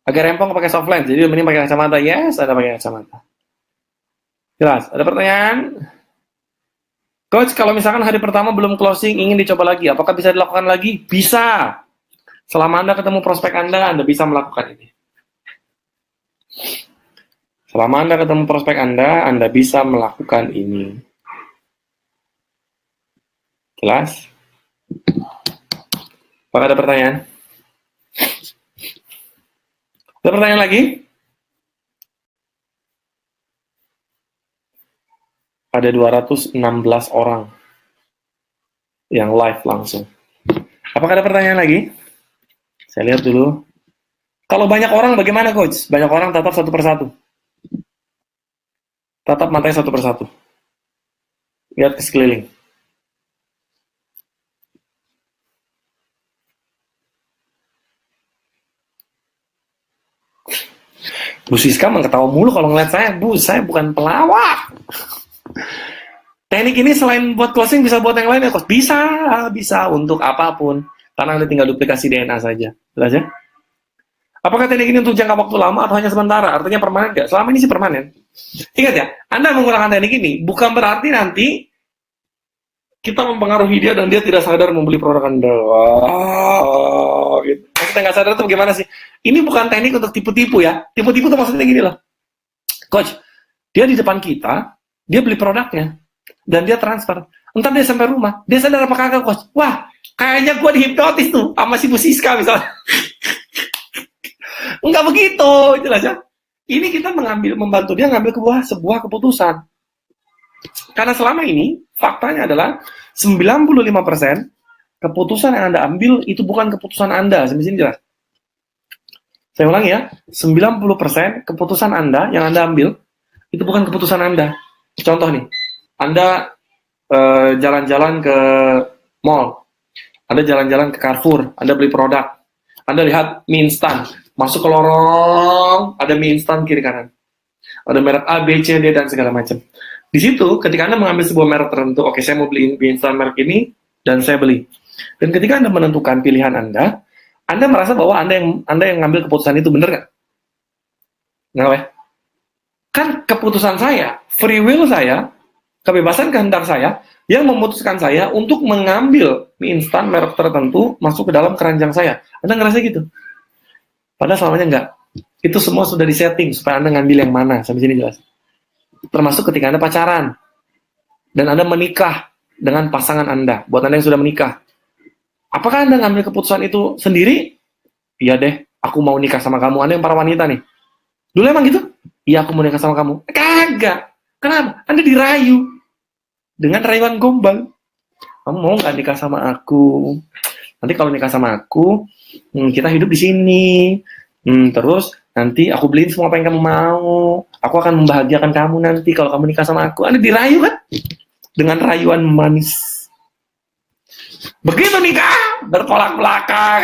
Agak rempong pakai soft lens. Jadi mending pakai kacamata. Yes, ada pakai kacamata. Jelas? Ada pertanyaan? Coach, kalau misalkan hari pertama belum closing, ingin dicoba lagi, apakah bisa dilakukan lagi? Bisa. Selama Anda ketemu prospek Anda bisa melakukan ini. Selama Anda ketemu prospek Anda bisa melakukan ini. Jelas? Apakah ada pertanyaan? Ada pertanyaan lagi? Ada 216 orang yang live langsung. Apakah ada pertanyaan lagi? Saya lihat dulu. Kalau banyak orang bagaimana, Coach? Banyak orang tatap satu persatu. Tatap matanya satu persatu. Lihat ke sekeliling. Bu Siska ketawa mulu kalau ngeliat saya. Bu, saya bukan pelawak. Teknik ini selain buat closing bisa buat yang lain ya, Coach? Bisa untuk apapun. Karena Anda tinggal duplikasi DNA saja. Jelas ya? Apakah teknik ini untuk jangka waktu lama atau hanya sementara? Artinya permanen nggak? Selama ini sih permanen. Ingat ya, Anda menggunakan teknik ini bukan berarti nanti kita mempengaruhi dia dan dia tidak sadar membeli produk Anda. Gitu. Maksudnya nggak sadar itu bagaimana sih? Ini bukan teknik untuk tipu-tipu ya. Tipu-tipu itu maksudnya gini loh. Coach, dia di depan kita, dia beli produknya, dan dia transfer. Entar dia sampai rumah, dia sadar apa kagak, Coach? Wah, kayaknya gue dihipnotis tuh sama si Bu Siska misalnya. Enggak begitu, jelas ya. Ini kita membantu dia ngambil sebuah keputusan. Karena selama ini, faktanya adalah 95% keputusan yang Anda ambil itu bukan keputusan Anda. Sampai sini jelas. Saya ulangi ya, 90% keputusan Anda yang Anda ambil itu bukan keputusan Anda. Contoh nih, Anda jalan-jalan ke mall, Anda jalan-jalan ke Carrefour, Anda beli produk, Anda lihat mie instan, masuk ke lorong, ada mie instan kiri kanan, ada merek A, B, C, D, dan segala macam. Di situ, ketika Anda mengambil sebuah merek tertentu, oke, saya mau beli mie instan merek ini, dan saya beli. Dan ketika Anda menentukan pilihan Anda merasa bahwa Anda yang ngambil keputusan itu, benar nggak? Nggak, ya? Kan keputusan saya, free will saya, kebebasan kehendak saya, yang memutuskan saya untuk mengambil mie instan merek tertentu masuk ke dalam keranjang saya. Anda ngerasa gitu? Padahal selamanya enggak. Itu semua sudah disetting supaya Anda ngambil yang mana. Sampai sini jelas. Termasuk ketika Anda pacaran. Dan Anda menikah dengan pasangan Anda. Buat Anda yang sudah menikah. Apakah Anda ngambil keputusan itu sendiri? Iya deh, aku mau nikah sama kamu. Anda yang para wanita nih. Dulu emang gitu? Iya, aku mau nikah sama kamu. Kagak. Kenapa? Anda dirayu. Dengan rayuan gombal. Kamu mau nggak nikah sama aku? Nanti kalau nikah sama aku, kita hidup di sini. Terus nanti aku beliin semua apa yang kamu mau. Aku akan membahagiakan kamu nanti kalau kamu nikah sama aku. Anda dirayu kan? Dengan rayuan manis. Begitu nikah, bertolak belakang.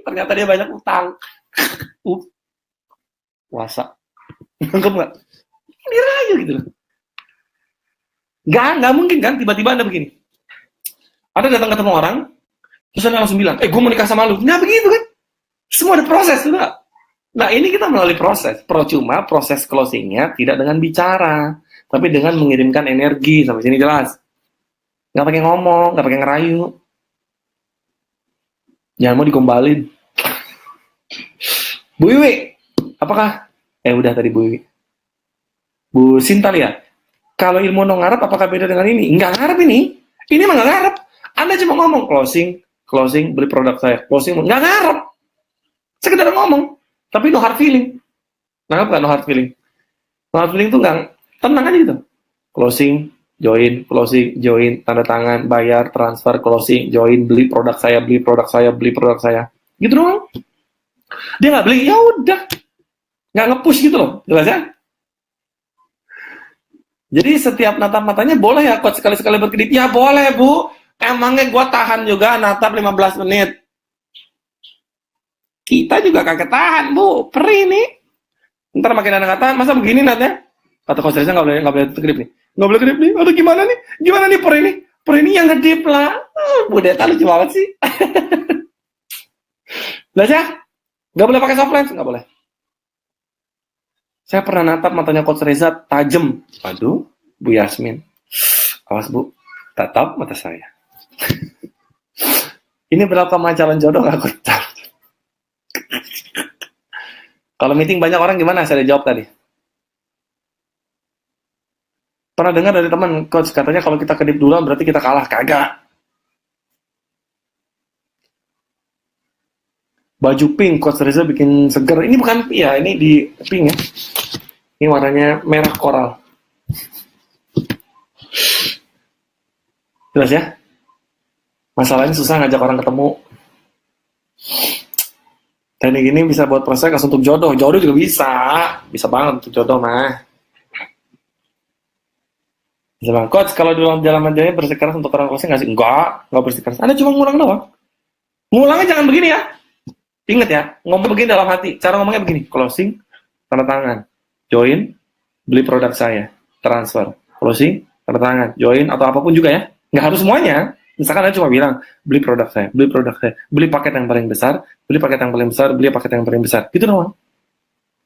Ternyata dia banyak utang. Puasa. Nangkep nggak? Dirayu gitu loh. Nggak mungkin kan tiba-tiba Anda begini. Anda datang ketemu orang, terus Anda langsung bilang, gue mau nikah sama lu. Nggak begitu kan? Semua ada proses juga. Nah, ini kita melalui proses. Percuma proses closingnya tidak dengan bicara, tapi dengan mengirimkan energi. Sampai sini jelas. Nggak pakai ngomong, nggak pakai ngerayu. Jangan mau digombalin. Bu Iwi, apakah? Udah tadi Bu Iwi. Bu Sintalia, kalau ilmu no ngarep apakah beda dengan ini? Nggak ngarep ini. Ini mah nggak ngarep. Anda cuma ngomong closing, beli produk saya. Closing, nggak ngarep. Sekedar ngomong. Tapi no hard feeling. Nangkep nggak no hard feeling? No hard feeling tuh nggak, tenang aja gitu. Closing, join, tanda tangan, bayar, transfer, closing, join, beli produk saya. Gitu doang. Dia nggak beli, ya udah. Nggak nge-push gitu loh, jelas ya? Jadi setiap natap matanya boleh ya, Coach, sekali-sekali berkedip. Ya boleh, Bu. Emangnya gue tahan juga natap 15 menit. Kita juga kagak tahan, Bu. Perih nih. Ntar makin ada tahan, masa begini natnya? Kata Coach Reza nggak boleh kedip nih. Nggak boleh kedip nih. Aduh gimana nih? Gimana nih perih nih? Perih nih yang kedip lah. Bu Deta lucu banget sih. Lah ya? Nggak boleh pakai soft lens? Nggak boleh. Saya pernah natap matanya Coach Reza tajam. Waduh, Bu Yasmin. Awas Bu, tatap mata saya. Ini berapa calon jodoh nggak Coach? Kalau meeting banyak orang gimana? Saya udah jawab tadi. Pernah dengar dari teman coach katanya kalau kita kedip duluan berarti kita kalah. Kagak. Baju pink coach Reza bikin seger. Ini bukan ya, ini di pink ya. Ini warnanya merah koral. Jelas ya? Masalahnya susah ngajak orang ketemu. Teknik ini bisa buat proses untuk jodoh. Jodoh juga bisa. Bisa banget untuk jodoh mah. Bisa banget. Coach, kalau di dalam ajaranya bersikeras untuk orang closing nggak sih? Enggak bersikeras. Anda cuma ngulang doang. Ngulangnya jangan begini ya. Ingat ya, ngomong begini dalam hati. Cara ngomongnya begini. Closing, tanda tangan. Join, beli produk saya. Transfer. Closing, tanda tangan. Join, atau apapun juga ya. Nggak harus semuanya. Misalkan Anda cuma bilang, beli produk saya, beli paket yang paling besar, beli paket yang paling besar, beli paket yang paling besar. Gitu doang.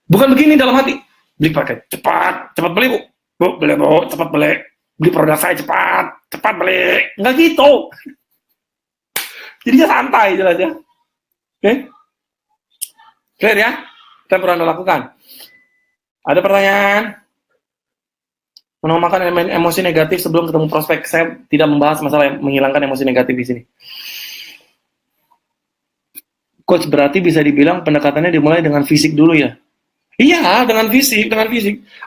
Bukan begini dalam hati. Beli paket, cepat beli bu. Bu, beli bu, cepat beli. Beli produk saya cepat beli. Nggak gitu. Jadinya santai jelas ya. Oke? Clear ya? Kita perlu Anda lakukan. Ada pertanyaan? Menamakan emosi negatif sebelum ketemu prospek. Saya tidak membahas masalah menghilangkan emosi negatif di sini. Coach, berarti bisa dibilang pendekatannya dimulai dengan fisik dulu ya? Iya, dengan fisik.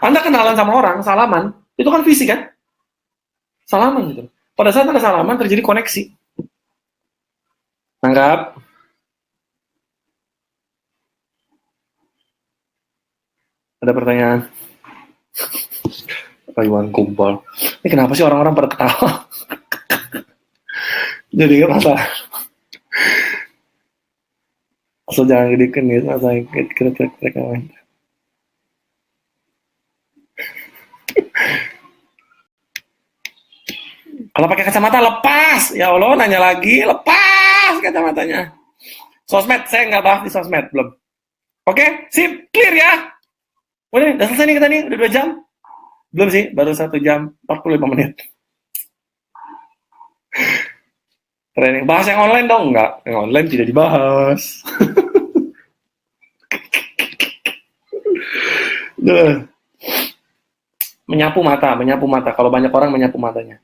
Anda kenalan sama orang, salaman, itu kan fisik kan? Salaman gitu. Pada saat Anda salaman terjadi koneksi. Nangkap? Ada pertanyaan? Rayuan kumpul. Ini kenapa sih orang-orang pada ketawa? Jadi nggak masalah. Asal jangan gedekan gitu, asal kira-kira main. Kalau pakai kacamata lepas, ya Allah nanya lagi, lepas kacamatanya. Sosmed, saya nggak bahas di sosmed belum. Oke, sip, clear ya. Udah selesai nih kita nih, udah 2 jam. Belum sih, baru 1 jam 45 menit. Training. Bahas yang online dong? Enggak, yang online tidak dibahas. Menyapu mata. Kalau banyak orang menyapu matanya.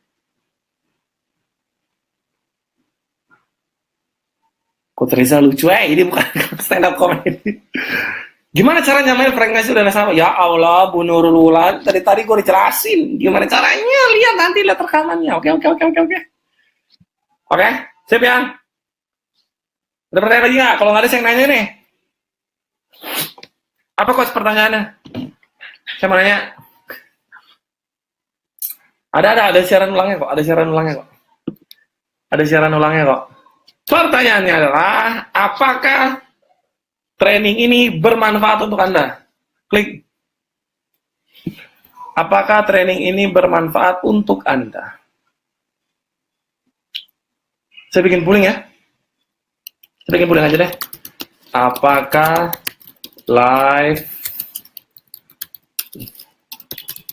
Coach Reza lucu, ini bukan stand up comedy. Gimana caranya main frekuensi udah sama? Ya Allah, Bu Nurul Wulan, tadi gue dijelasin. Gimana caranya? Lihat rekamannya. Oke. Oke, siap ya? Ada pertanyaan lagi nggak? Kalau nggak ada, saya nanya nih. Apa coach pertanyaannya? Saya mau nanya. Ada siaran ulangnya kok. Pertanyaannya adalah, apakah training ini bermanfaat untuk Anda? Klik. Apakah training ini bermanfaat untuk Anda? Saya bikin polling ya. Saya bikin polling aja deh. Apakah live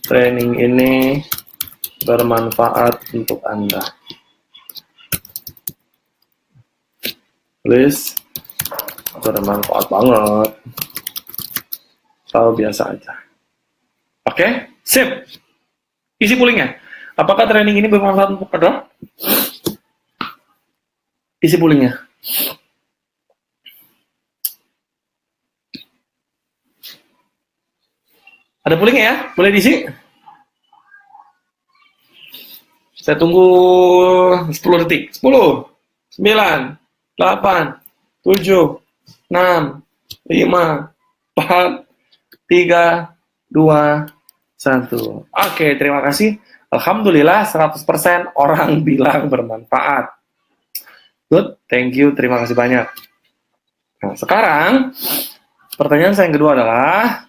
training ini bermanfaat untuk Anda? Please. Bermanfaat banget. Tahu biasa aja. Oke, sip. Isi pollingnya. Apakah training ini bermanfaat untuk Anda? Isi pollingnya. Ada pollingnya ya? Boleh diisi? Saya tunggu 10 detik. 10, 9, 8, 7, 6, 5, 4, 3, 2, 1. Oke, terima kasih. Alhamdulillah 100% orang bilang bermanfaat. Good, thank you, terima kasih banyak. Nah, sekarang pertanyaan saya yang kedua adalah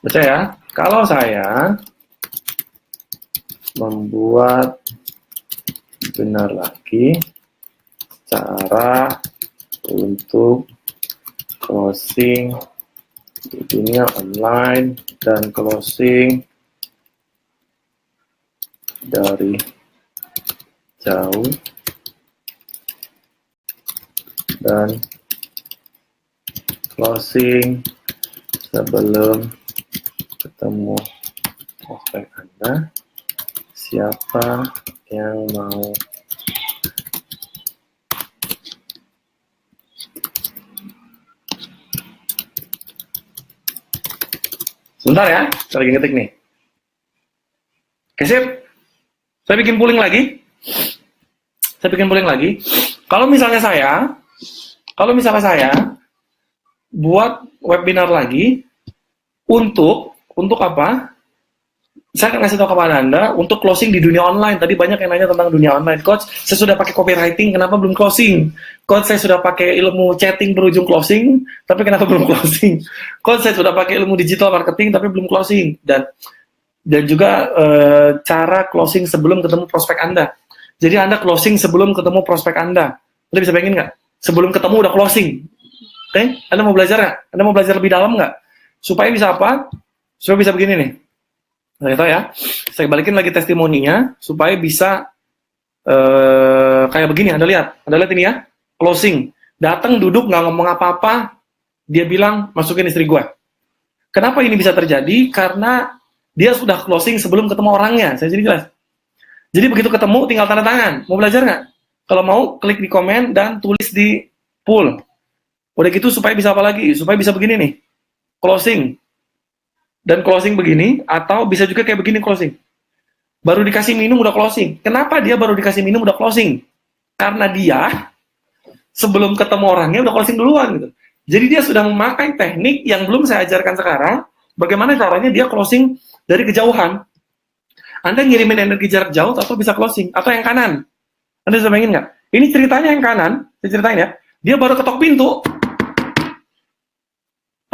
baca ya, kalau saya membuat benar lagi cara untuk closing di dunia online dan closing dari jauh dan closing sebelum ketemu prospek Anda. Siapa yang mau sebentar ya, saya lagi ngetik nih. Oke, sip. Saya bikin polling lagi. Kalau misalnya saya buat webinar lagi untuk apa? Saya akan kasih tahu kepada Anda untuk closing di dunia online. Tadi banyak yang nanya tentang dunia online. Coach, saya sudah pakai copywriting, kenapa belum closing? Coach, saya sudah pakai ilmu chatting berujung closing, tapi kenapa belum closing? Coach, saya sudah pakai ilmu digital marketing, tapi belum closing. Dan juga cara closing sebelum ketemu prospek Anda. Jadi Anda closing sebelum ketemu prospek Anda. Anda bisa bayangin nggak? Sebelum ketemu udah closing. Oke? Anda mau belajar nggak? Anda mau belajar lebih dalam nggak? Supaya bisa apa? Supaya bisa begini nih. Nah, itu ya. Saya balikin lagi testimoninya supaya bisa kayak begini. Anda lihat ini ya. Closing. Datang duduk nggak ngomong apa-apa. Dia bilang masukin istri gue. Kenapa ini bisa terjadi? Karena dia sudah closing sebelum ketemu orangnya. Saya jadi jelas. Jadi begitu ketemu tinggal tanda tangan. Mau belajar nggak? Kalau mau klik di komen dan tulis di pool. Udah gitu supaya bisa apa lagi? Supaya bisa begini nih. Closing. Dan closing begini, atau bisa juga kayak begini closing. Baru dikasih minum udah closing. Kenapa dia baru dikasih minum udah closing? Karena dia sebelum ketemu orangnya udah closing duluan gitu. Jadi dia sudah memakai teknik yang belum saya ajarkan sekarang. Bagaimana caranya dia closing dari kejauhan. Anda ngirimin energi jarak jauh atau bisa closing. Atau yang kanan. Anda bisa bayangin nggak? Ini ceritanya yang kanan. Saya ceritain ya. Dia baru ketok pintu.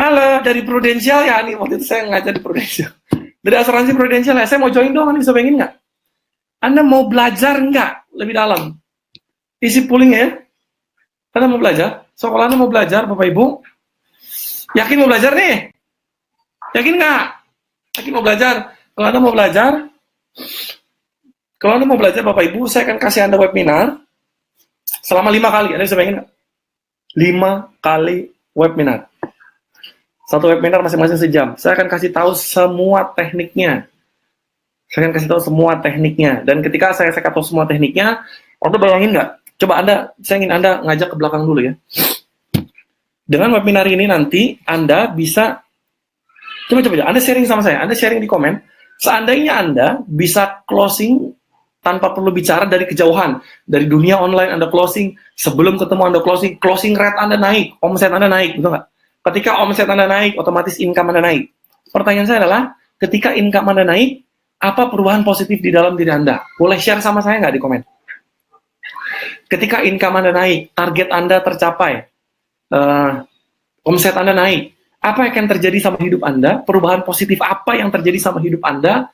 Halo, dari Prudential ya, nih waktu itu saya ngajar di Prudential. Dari asuransi Prudential ya, saya mau join dong, Anda bisa bayangin nggak? Anda mau belajar nggak lebih dalam? Isi poolingnya ya. Anda mau belajar? So, kalau Anda mau belajar, Bapak Ibu, yakin mau belajar nih? Yakin nggak? Yakin mau belajar? Kalau Anda mau belajar, Bapak Ibu, saya akan kasih Anda webinar selama 5 kali. Anda bisa bayangin nggak? 5 kali webinar. Satu webinar masing-masing sejam. Saya akan kasih tahu semua tekniknya. Dan ketika saya tahu semua tekniknya, Anda bayangin nggak? Coba saya ingin Anda ngajak ke belakang dulu ya. Dengan webinar ini nanti Anda bisa, coba Anda sharing sama saya. Anda sharing di komen. Seandainya Anda bisa closing tanpa perlu bicara dari kejauhan. Dari dunia online Anda closing, sebelum ketemu Anda closing rate Anda naik, omset Anda naik, betul nggak? Ketika omset Anda naik, otomatis income Anda naik. Pertanyaan saya adalah, ketika income Anda naik, apa perubahan positif di dalam diri Anda? Boleh share sama saya nggak di komen? Ketika income Anda naik, target Anda tercapai, omset Anda naik, apa yang akan terjadi sama hidup Anda? Perubahan positif apa yang terjadi sama hidup Anda?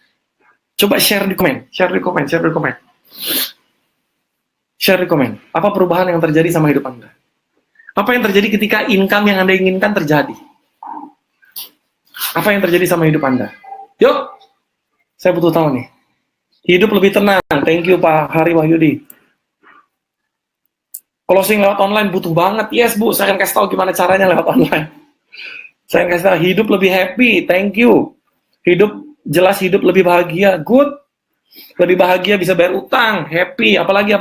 Coba share di komen. Apa perubahan yang terjadi sama hidup Anda? Apa yang terjadi ketika income yang Anda inginkan terjadi? Apa yang terjadi sama hidup Anda? Yuk, saya butuh tahu nih. Hidup lebih tenang. Thank you Pak Hari Wahyudi. Closing lewat online butuh banget. Yes Bu, saya akan kasih tahu gimana caranya lewat online. Saya akan kasih tahu hidup lebih happy. Thank you. Hidup lebih bahagia. Good. Lebih bahagia, bisa bayar utang. Happy. Apalagi.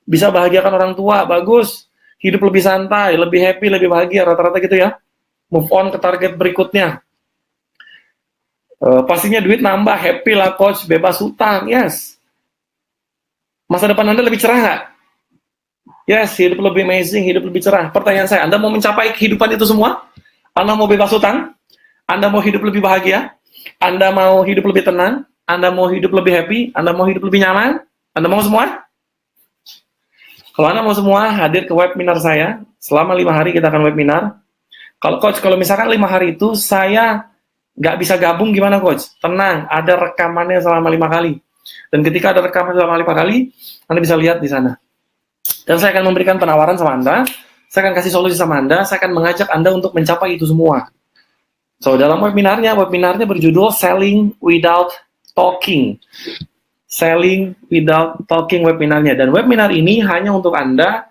Bisa bahagiakan orang tua. Bagus. Hidup lebih santai, lebih happy, lebih bahagia, rata-rata gitu ya. Move on ke target berikutnya. Pastinya duit nambah, happy lah coach, bebas hutang, yes. Masa depan Anda lebih cerah nggak? Yes, hidup lebih amazing, hidup lebih cerah. Pertanyaan saya, Anda mau mencapai kehidupan itu semua? Anda mau bebas hutang? Anda mau hidup lebih bahagia? Anda mau hidup lebih tenang? Anda mau hidup lebih happy? Anda mau hidup lebih nyaman? Anda mau semua? Kalau Anda mau semua, hadir ke webinar saya. Selama 5 hari kita akan webinar. Kalau misalkan 5 hari itu saya nggak bisa gabung, gimana Coach? Tenang, ada rekamannya selama 5 kali. Dan ketika ada rekaman selama 5 kali, Anda bisa lihat di sana. Dan saya akan memberikan penawaran sama Anda. Saya akan kasih solusi sama Anda. Saya akan mengajak Anda untuk mencapai itu semua. So, dalam webinarnya berjudul Selling Without Talking. Selling Without Talking webinarnya. Dan webinar ini hanya untuk Anda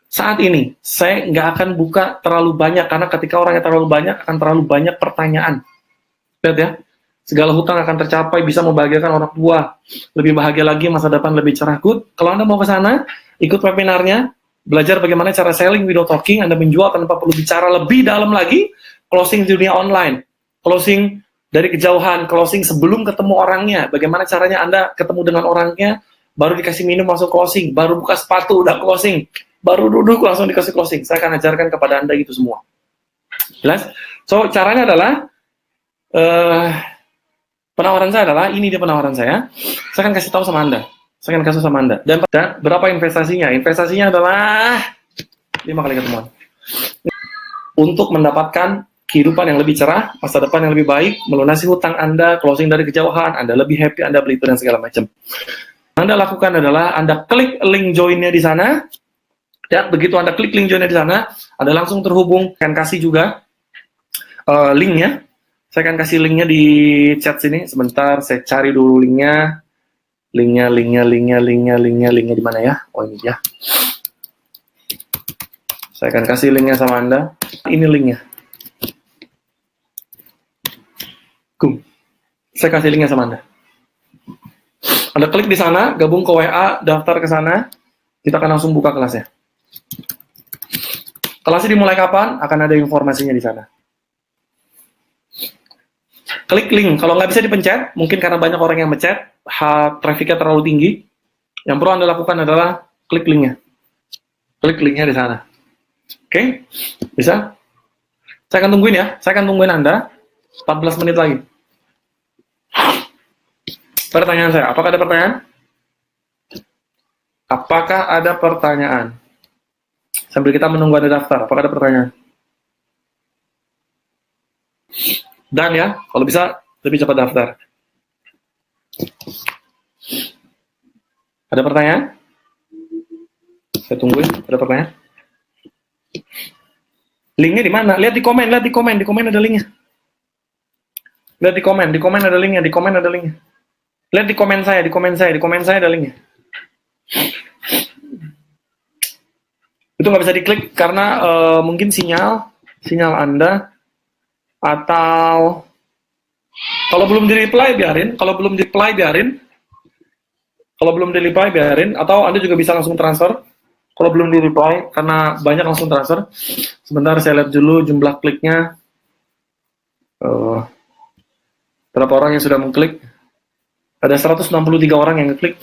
saat ini. Saya nggak akan buka terlalu banyak, karena ketika orangnya terlalu banyak, akan terlalu banyak pertanyaan. Lihat ya, segala hutang akan tercapai, bisa membahagiakan orang tua, lebih bahagia lagi, masa depan lebih cerah. Good. Kalau Anda mau ke sana, ikut webinarnya, belajar bagaimana cara selling without talking, Anda menjual tanpa perlu bicara lebih dalam lagi, closing di dunia online, closing dari kejauhan, closing sebelum ketemu orangnya, bagaimana caranya Anda ketemu dengan orangnya, baru dikasih minum langsung closing, baru buka sepatu udah closing, baru duduk langsung dikasih closing. Saya akan ajarkan kepada Anda itu semua. Jelas? So, caranya adalah, penawaran saya adalah, ini dia penawaran saya akan kasih tahu sama Anda. Saya akan kasih sama Anda. Dan berapa investasinya? Investasinya adalah 5 kali ketemuan. Untuk mendapatkan kehidupan yang lebih cerah, masa depan yang lebih baik, melunasi hutang Anda, closing dari kejauhan, Anda lebih happy, Anda beli itu dan segala macam. Yang Anda lakukan adalah Anda klik link join-nya di sana. Ya, begitu Anda klik link join-nya di sana, Anda langsung terhubung. Saya akan kasih juga link-nya. Saya akan kasih link-nya di chat sini. Sebentar, saya cari dulu link-nya. Linknya di mana ya? Oh, ini ya. Saya akan kasih link-nya sama Anda. Ini link-nya. Saya kasih linknya sama Anda. Anda klik di sana, gabung ke WA, daftar ke sana, kita akan langsung buka kelasnya. Kelasnya dimulai kapan? Akan ada informasinya di sana. Klik link. Kalau nggak bisa dipencet, mungkin karena banyak orang yang mencet, trafficnya terlalu tinggi. Yang perlu Anda lakukan adalah klik linknya. Klik linknya di sana. Oke? Bisa? Saya akan tungguin ya. Saya akan tungguin Anda 14 menit lagi. Pertanyaan saya, apakah ada pertanyaan? Apakah ada pertanyaan? Sambil kita menunggu Anda daftar, apakah ada pertanyaan? Dan ya, kalau bisa lebih cepat daftar. Ada pertanyaan? Saya tungguin, ada pertanyaan? Linknya di mana? Lihat di komen ada linknya. Lihat di komen ada linknya, ada linknya. Lihat di komen saya ada linknya. Itu nggak bisa diklik karena mungkin sinyal Anda, atau kalau belum di-reply biarin, atau Anda juga bisa langsung transfer. Kalau belum di-reply, karena banyak langsung transfer. Sebentar saya lihat dulu jumlah kliknya. Berapa orang yang sudah mengklik? Ada 163 orang yang ngeklik.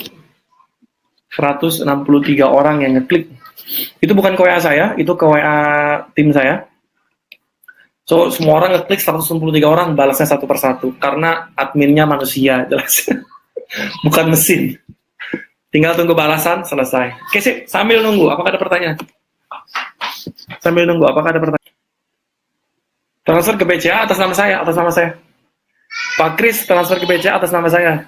163 orang yang ngeklik. Itu bukan ke WA saya, itu ke WA tim saya. So, semua orang ngeklik, 163 orang, balasnya satu persatu. Karena adminnya manusia, jelas. Bukan mesin. Tinggal tunggu balasan, selesai. Oke, sip. Sambil nunggu, apakah ada pertanyaan? Transfer ke BCA atas nama saya, Pak Kris transfer ke BCA atas nama saya.